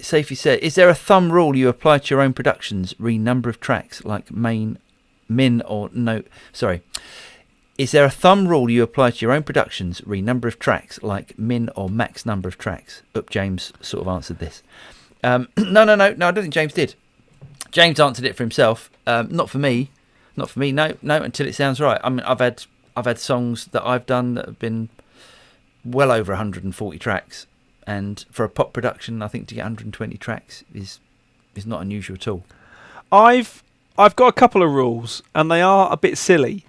Safety said, is there a thumb rule you apply to your own productions? Re number of tracks like min or no? Sorry. Is there a thumb rule you apply to your own productions? Re number of tracks like min or max number of tracks? James sort of answered this. No. I don't think James did. James answered it for himself. Not for me. No. Until it sounds right. I mean, I've had songs that I've done that have been well over 140 tracks, and for a pop production, I think to get 120 tracks is not unusual at all. I've got a couple of rules, and they are a bit silly.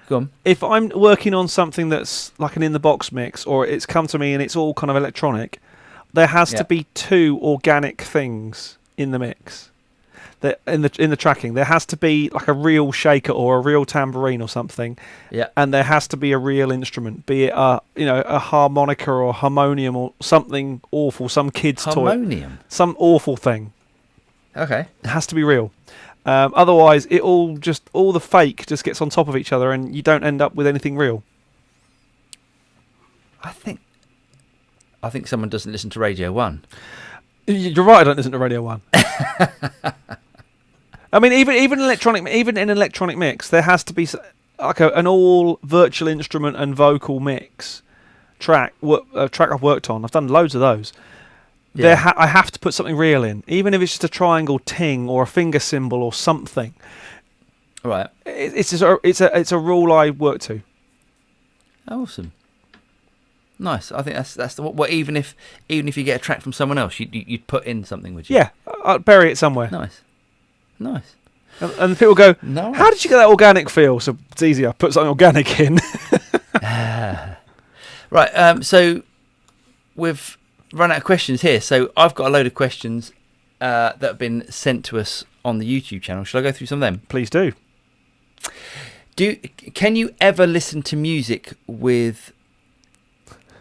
Go on. If I'm working on something that's like an in the box mix, or it's come to me and it's all kind of electronic, there has to be two organic things in the mix. in the tracking, there has to be like a real shaker or a real tambourine or something. Yeah. And there has to be a real instrument, be it a harmonica or harmonium or something awful, some kid's toy, Harmonium. some awful thing. Okay. It has to be real. Otherwise, all the fake just gets on top of each other, and you don't end up with anything real. I think someone doesn't listen to Radio 1. You're right. I don't listen to Radio 1. I mean, even in electronic mix, there has to be like an all virtual instrument and vocal mix track I've worked on. I've done loads of those. Yeah. I have to put something real in, even if it's just a triangle ting or a finger symbol or something. Right. It's a rule I work to. Awesome. Nice. I think that's what. Even if you get a track from someone else, you'd put in something, would you? Yeah, I'll bury it somewhere. Nice. And people go, Nice. "How did you get that organic feel?" So it's easier. Put something organic in. Right. So we've run out of questions here. So I've got a load of questions that have been sent to us on the YouTube channel. Shall I go through some of them? Please do. Can you ever listen to music with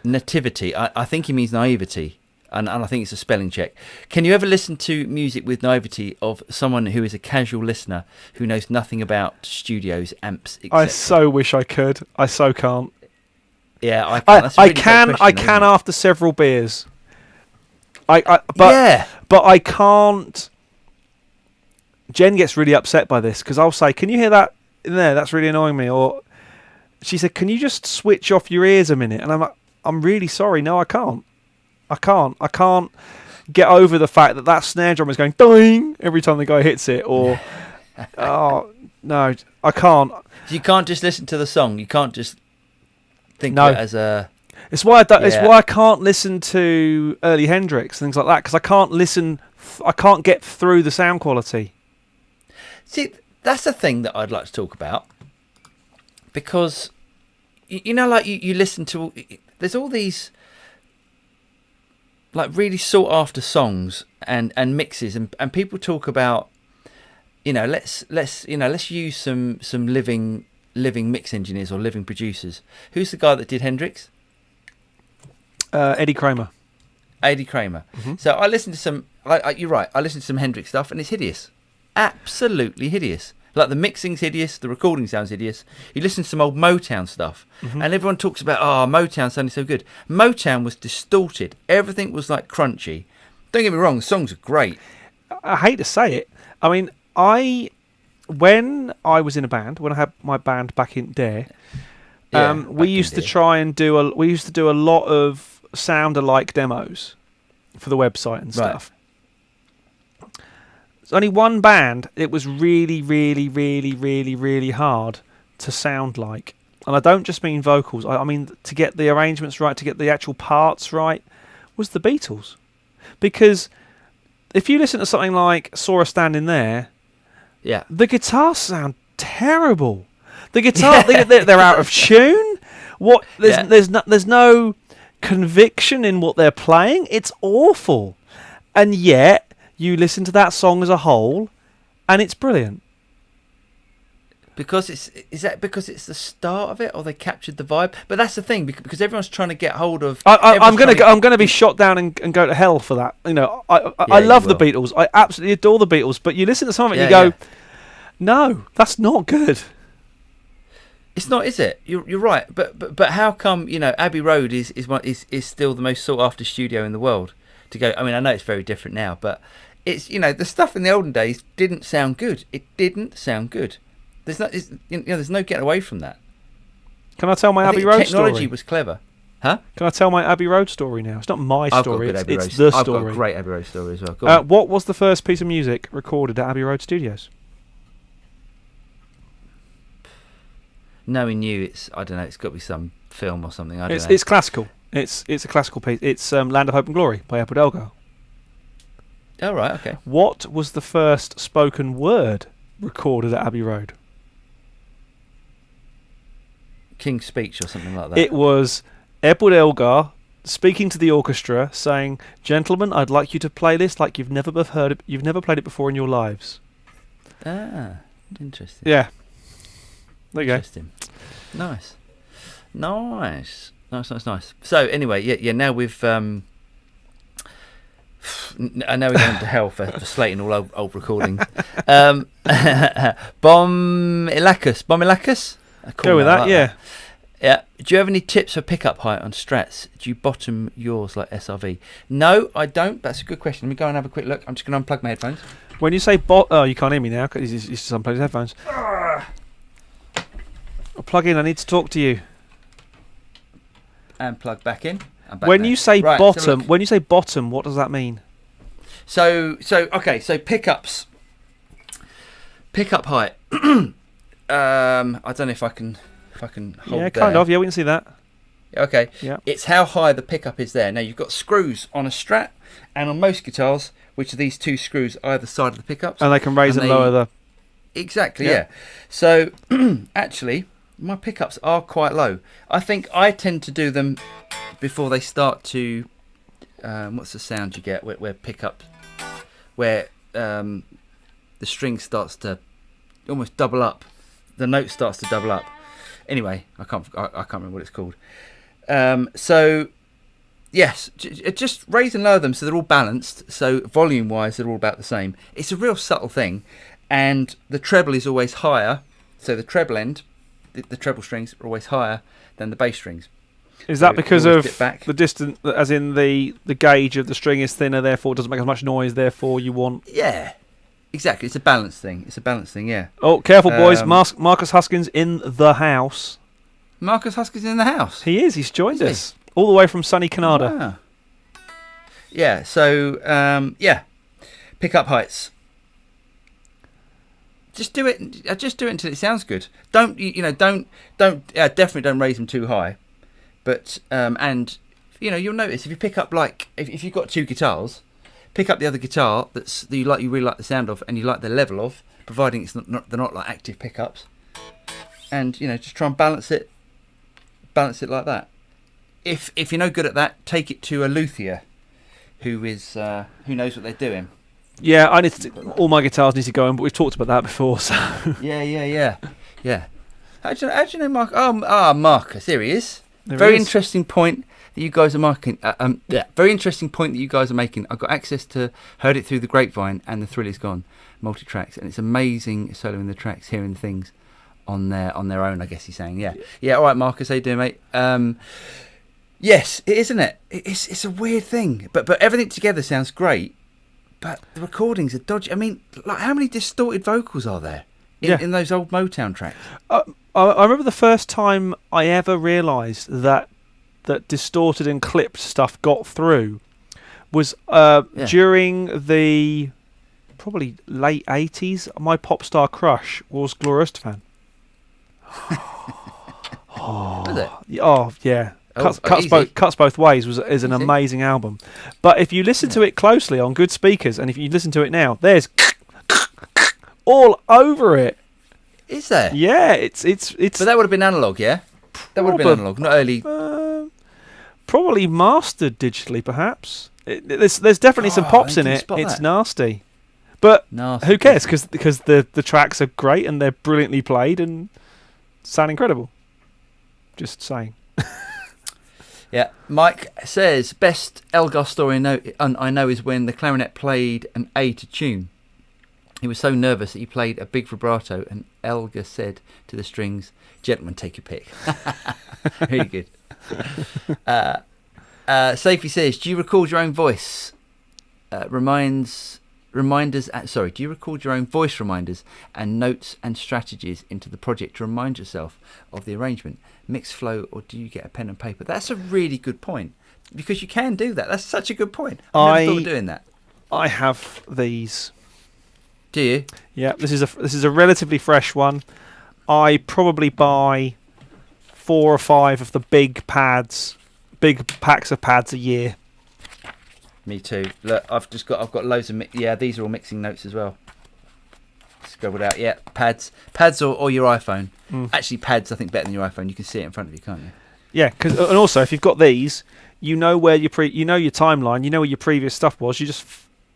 nativity? I think he means naivety, and I think it's a spelling check. Can you ever listen to music with naivety of someone who is a casual listener who knows nothing about studios, amps, etc.? I so wish I could. I so can't. Yeah, I can. That's a really great question, I can isn't it? after several beers. But I can't. Jen gets really upset by this because I'll say, "Can you hear that in there? That's really annoying me." Or she said, "Can you just switch off your ears a minute?" And I'm like, "I'm really sorry. No, I can't. I can't get over the fact that snare drum is going ding every time the guy hits it." Or, oh no, I can't. So you can't just listen to the song. You can't just think No. of it as a. It's why it's why I can't listen to early Hendrix, things like that, because I can't listen. I can't get through the sound quality. See, that's the thing that I'd like to talk about, because like you listen to. There's all these like really sought after songs and mixes, and people talk about, let's use some living mix engineers or living producers. Who's the guy that did Hendrix? Eddie Kramer. Mm-hmm. So I listened to some. You're right. I listened to some Hendrix stuff, and it's hideous, absolutely hideous. Like the mixing's hideous, the recording sounds hideous. You listen to some old Motown stuff, and everyone talks about, Motown sounded so good. Motown was distorted. Everything was like crunchy. Don't get me wrong, the songs are great. I hate to say it. I mean, when I was in a band, when I had my band back in Dare, we used to try and do a lot of sound-alike demos for the website and stuff. Right. There's only one band it was really, really, really, really, really hard to sound like. And I don't just mean vocals. I mean to get the arrangements right, to get the actual parts right, was the Beatles. Because if you listen to something like Saw Her Standing There, the guitars sound terrible. The guitar, they're out of tune. There's no conviction in what they're playing. It's awful. And yet you listen to that song as a whole, and it's brilliant. Because is that because it's the start of it, or they captured the vibe? But that's the thing, because everyone's trying to get hold of. I'm gonna be shot down and go to hell for that. I love the Beatles. I absolutely adore the Beatles. But you listen to some of it, and you go, no, that's not good. It's not, is it? You're right. But how come Abbey Road is still the most sought after studio in the world to go? I mean, I know it's very different now, but it's the stuff in the olden days didn't sound good. It didn't sound good. There's no getting away from that. Can I tell my Abbey Road story? Technology was clever, huh? Can I tell my Abbey Road story now? It's not my story. It's the story. I've got a great Abbey Road story as well. Go on. What was the first piece of music recorded at Abbey Road Studios? Knowing you, I don't know. It's got to be some film or something. I don't know. It's classical. It's a classical piece. It's Land of Hope and Glory by Edward Elgar. Oh right, okay. What was the first spoken word recorded at Abbey Road? King's Speech or something like that. It was Edward Elgar speaking to the orchestra, saying, "Gentlemen, I'd like you to play this like you've never played it before in your lives." Ah, interesting. Yeah. There you go. Interesting. Nice. So anyway, yeah. Now we've I know we're going to hell for slating all old recordings. Bomilacus. Go with that, yeah. Yeah. Do you have any tips for pickup height on Strats? Do you bottom yours like SRV? No, I don't. That's a good question. Let me go and have a quick look. I'm just going to unplug my headphones. When you say oh, you can't hear me now because he's just unplugged his headphones. I'll plug in. I need to talk to you. And plug back in. When you say bottom, what does that mean? So pickups. Pickup height. I don't know if I can hold. Yeah, kind of. Yeah, we can see that. Okay. Yeah. It's how high the pickup is there. Now you've got screws on a Strat, and on most guitars, which are these two screws either side of the pickups, and they can raise and lower the. Exactly. Yeah. So actually, my pickups are quite low. I think I tend to do them before they start to. What's the sound you get where pickup, where the string starts to almost double up, the note starts to double up. Anyway, I can't remember what it's called. So yes, just raise and lower them so they're all balanced. So volume wise, they're all about the same. It's a real subtle thing, and the treble is always higher. So the treble end, the treble strings are always higher than the bass strings. Is that because of the distance, as in the gauge of the string is thinner, therefore it doesn't make as much noise, therefore you want... Yeah, exactly. It's a balance thing. Yeah. Oh, careful, boys. Marcus Hoskins in the house. Marcus Hoskins in the house? He is. He's joined us. All the way from sunny Canada. Wow. Yeah, so, pickup heights. Just do it. Just do it until it sounds good. Definitely don't raise them too high. But and you'll notice if you pick up if you've got two guitars, pick up the other guitar that you really like the sound of and you like the level of, providing they're not like active pickups, and just try and balance it like that. If you're no good at that, take it to a luthier who knows what they're doing. Yeah, all my guitars need to go in, but we've talked about that before. So yeah. How do you know Mark? Marcus, here he is. Interesting point that you guys are making. Very interesting point that you guys are making. I've got access to Heard It Through the Grapevine and The Thrill Is Gone multi-tracks, and it's amazing soloing the tracks, hearing things on their own. I guess he's saying, yeah. All right, Marcus, how you doing, mate? Yes, it is, isn't it? It's a weird thing, but everything together sounds great. But the recordings are dodgy. I mean, like, how many distorted vocals are there in those old Motown tracks? I remember the first time I ever realised that distorted and clipped stuff got through was during the probably late 80s. My pop star crush was Gloria Estefan. Was it? Oh, yeah. Cuts both ways is an amazing album. But if you listen to it closely on good speakers, and if you listen to it now, there's all over it. Is there? Yeah, it's. But that would have been analog, yeah. That would have been analog, not early. Probably mastered digitally, perhaps. There's definitely some pops in it. It's nasty, but who cares? Because the tracks are great and they're brilliantly played and sound incredible. Just saying. Yeah, Mike says best Elgar story I know is when the clarinet played an A to tune. He was so nervous that he played a big vibrato, and Elgar said to the strings, "Gentlemen, take your pick." Really good. Safety says, "Do you record your own voice reminders? Do you record your own voice reminders and notes and strategies into the project to remind yourself of the arrangement, mix flow, or do you get a pen and paper?" That's a really good point, because you can do that. That's such a good point. I never thought of doing that. I have these. Do you? Yeah, this is a relatively fresh one. I probably buy 4 or 5 of the big packs of pads a year. Me too. Look, I've got loads of these are all mixing notes as well. Scribbled out. Yeah, pads or your iPhone. Actually, pads I think better than your iPhone. You can see it in front of you, can't you? Yeah, and also if you've got these, you know where your timeline, you know where your previous stuff was. You just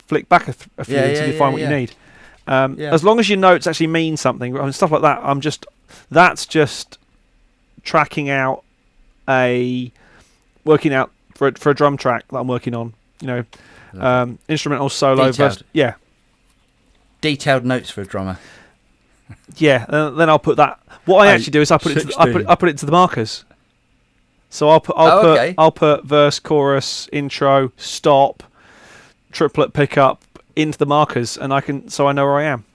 flick back a few until you find what you need. As long as your notes actually mean something and stuff like that, that's just tracking out working out for a drum track that I'm working on. Instrumental solo verse. Yeah. Detailed notes for a drummer. Yeah, then I'll put that. What I actually do is I put it into the markers. So I'll put verse, chorus, intro, stop, triplet pickup into the markers, and I know where I am.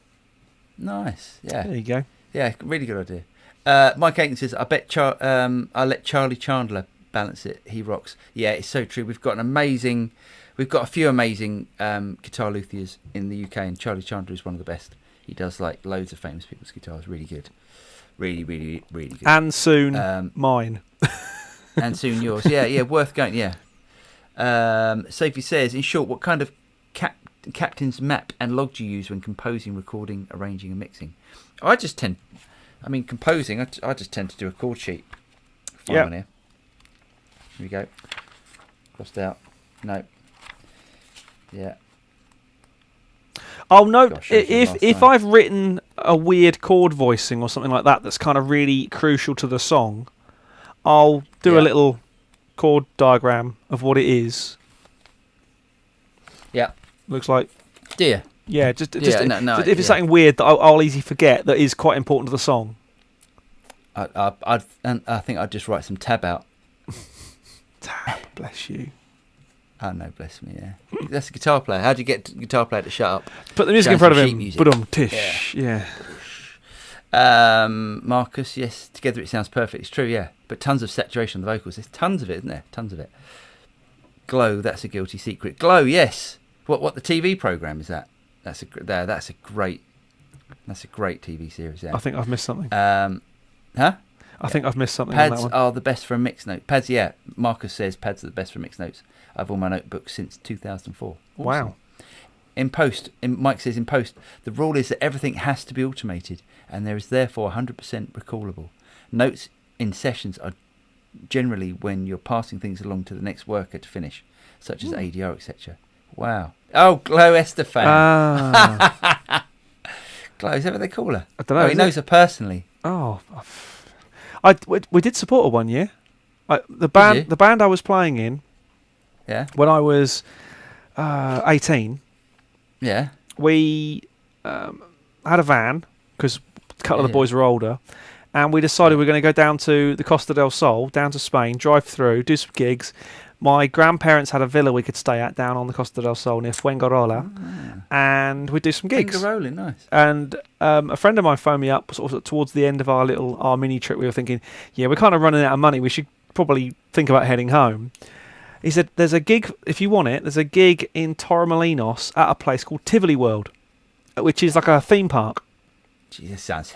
Nice. Yeah. There you go. Yeah, really good idea. Mike Aiken says, "I bet I'll let Charlie Chandler balance it. He rocks." Yeah, it's so true. We've got a few amazing guitar luthiers in the UK, and Charlie Chandler is one of the best. He does like loads of famous people's guitars. Really good. Really, really, really good. And soon mine. And soon yours. Yeah, worth going. Yeah. Sophie says, in short, what kind of captain's map and log do you use when composing, recording, arranging, and mixing? Composing, I just tend to do a chord sheet. Here we go. Crossed out. No. Yeah. I'll note if I've written a weird chord voicing or something like that that's kind of really crucial to the song, I'll do a little chord diagram of what it is. Yeah. Looks like. Do you? Yeah, if it's something weird that I'll easily forget that is quite important to the song. I think I'd just write some tab out. Tab, bless you. Oh no, bless me. Yeah, that's a guitar player. How do you get a guitar player to shut up? Put the music in front of him. Tish. Yeah. Marcus, yes. Together it sounds perfect. It's true. Yeah, but tons of saturation on the vocals. There's tons of it, isn't there? Tons of it. Glow. That's a guilty secret. Glow. Yes. What the TV program is that? That's a great TV series. Yeah. I think I've missed something. Huh? I think I've missed something. Pads on that one. are the best for mix notes. Pads, yeah. Marcus says pads are the best for mix notes. I've all my notebooks since 2004. Awesome. Wow. Mike says in post, the rule is that everything has to be automated, and there is therefore 100% recallable. Notes in sessions are generally when you're passing things along to the next worker to finish, such as ADR, etc. Wow. Oh, Glow Estefan. Ah. Glow, is that what they call her? I don't know. He knows her personally. Oh. We did support her one year. The band I was playing in. Yeah. When I was 18. Yeah. We had a van because a couple of the boys were older, and we decided we were going to go down to the Costa del Sol, down to Spain, drive through, do some gigs. My grandparents had a villa we could stay at down on the Costa del Sol near Fuengirola, and we'd do some gigs. Fuengirola, nice. And a friend of mine phoned me up sort of towards the end of our mini trip. We were thinking, yeah, we're kind of running out of money. We should probably think about heading home. He said, there's a gig, if you want it, there's a gig in Torremolinos at a place called Tivoli World, which is like a theme park. Gee, that sounds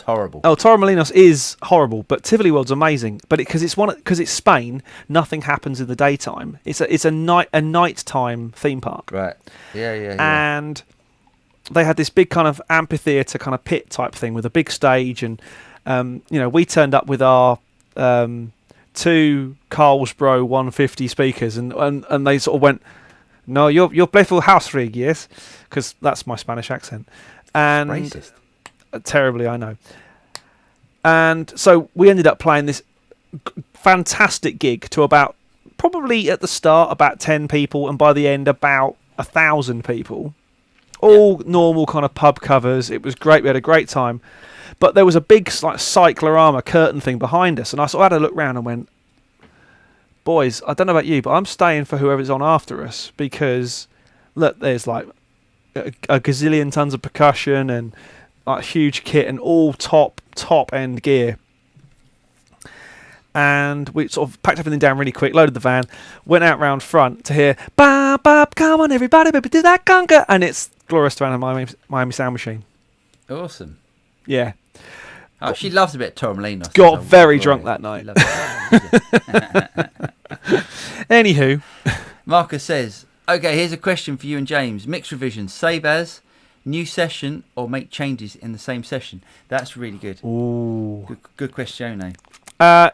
horrible. Oh, Torremolinos is horrible, but Tivoli World's amazing. But because it's Spain, nothing happens in the daytime. It's a nighttime theme park. Right. Yeah. And they had this big kind of amphitheatre kind of pit type thing with a big stage, and we turned up with our 2 Carlsbro 150 speakers, and they sort of went, no, you're play for house rig, yes, because that's my Spanish accent. And racist. Terribly, I know. And so we ended up playing this fantastic gig to about, probably at the start, about 10 people, and by the end, about 1,000 people. All normal kind of pub covers. It was great. We had a great time. But there was a big like cyclorama curtain thing behind us, and I sort of had a look round and went, boys, I don't know about you, but I'm staying for whoever's on after us, because look, there's like a gazillion tons of percussion and like huge kit and all top end gear. And we sort of packed everything down really quick, loaded the van, went out round front to hear, "Bop, bop, come on everybody, baby, do that conga," and it's Gloria Estefan and Miami Sound Machine. Awesome. Yeah. Oh, she loves a bit of Torremolinos. Got very drunk that night. Anywho. Marcus says, okay, here's a question for you and James. Mix revisions, save as, new session, or make changes in the same session? That's really good. Ooh. Good question,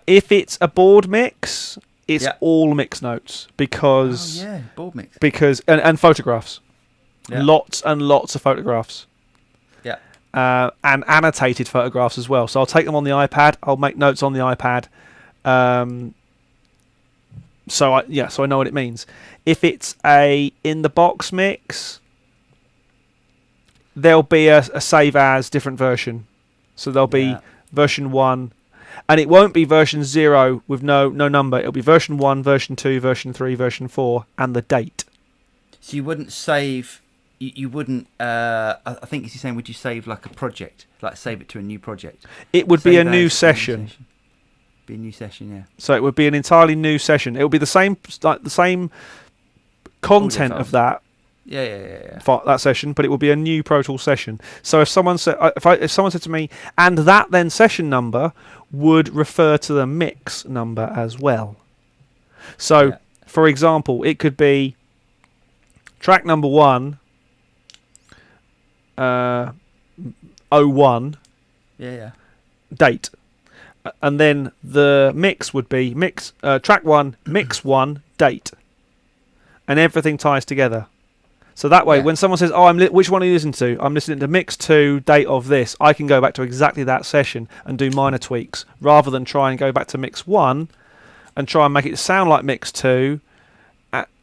if it's a board mix, it's all mix notes, because... Oh, yeah, board mix. Because, and photographs. Yeah. Lots and lots of photographs. Yeah. And annotated photographs as well. So I'll take them on the iPad. I'll make notes on the iPad. So I know what it means. If it's a in the box mix, there'll be a save as different version. So there'll be version 1, and it won't be version 0 with no number. It'll be version 1, version 2, version 3, version 4, and the date. So you wouldn't save. You wouldn't. I think he's saying, would you save like a project, like save it to a new project? It would be a new session. Be a new session, yeah. So it would be an entirely new session. It would be the same, like the same content of that. Yeah. That session, but it would be a new Pro Tools session. So if someone said, if someone said to me, and that then session number would refer to the mix number as well. So, for example, it could be track number 1, 01, date. And then the mix would be track 1, mix 1, date. And everything ties together. So that way, when someone says, which one are you listening to? I'm listening to mix 2, date of this. I can go back to exactly that session and do minor tweaks, rather than try and go back to mix 1 and try and make it sound like mix 2.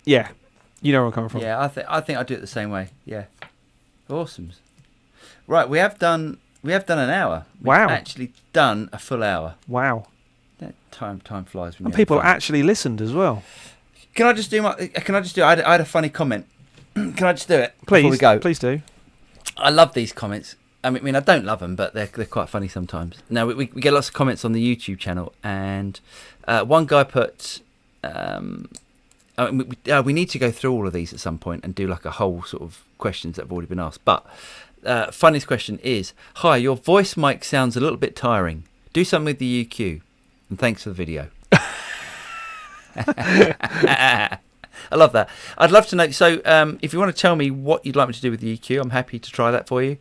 You know where I'm coming from. Yeah, I think I do it the same way. Yeah. Awesome. Right, we have done an hour. We've actually done a full hour. Wow. Time flies. And people actually listened as well. Can I just do I had a funny comment. Can I just do it? Please, before we go? Please do. I love these comments. I mean, I don't love them, but they're quite funny sometimes. Now, we get lots of comments on the YouTube channel, and one guy put... we need to go through all of these at some point and do like a whole sort of questions that have already been asked. But funniest question is, hi, your voice mic sounds a little bit tiring. Do something with the EQ. And thanks for the video. I love that. I'd love to know. So if you want to tell me what you'd like me to do with the EQ, I'm happy to try that for you.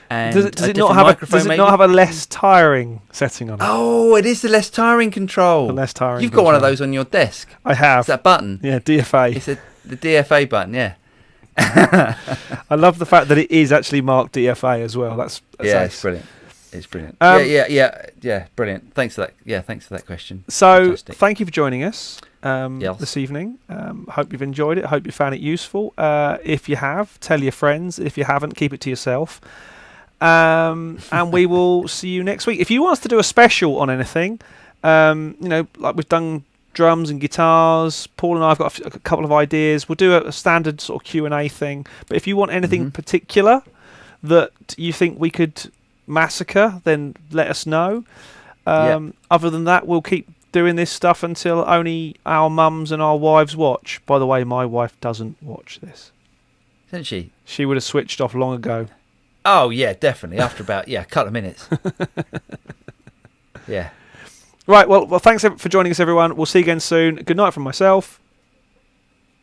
And does it not have a less tiring setting on it? Oh, it is the less tiring control. The less tiring. You've got one of those on your desk. I have. It's that button. Yeah, DFA. It's the DFA button. Yeah. I love the fact that it is actually marked DFA as well. That's it's brilliant. It's brilliant. Yeah. Brilliant. Thanks for that. Yeah, thanks for that question. So, fantastic. Thank you for joining us this evening. Hope you've enjoyed it. Hope you found it useful. If you have, tell your friends. If you haven't, keep it to yourself. And we will see you next week. If you want us to do a special on anything, like we've done drums and guitars, Paul and I have got a couple of ideas. We'll do a standard sort of Q&A thing. But if you want anything particular that you think we could massacre, then let us know. Other than that, we'll keep doing this stuff until only our mums and our wives watch. By the way, my wife doesn't watch this. Isn't she? She would have switched off long ago. Oh, yeah, definitely. After about, a couple of minutes. Yeah. Right, well, thanks for joining us, everyone. We'll see you again soon. Good night from myself.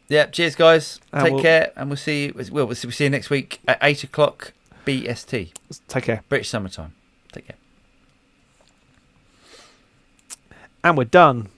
Yeah, cheers, guys. Take care, and we'll see you next week at 8 o'clock BST. Take care. British Summertime. Take care. And we're done.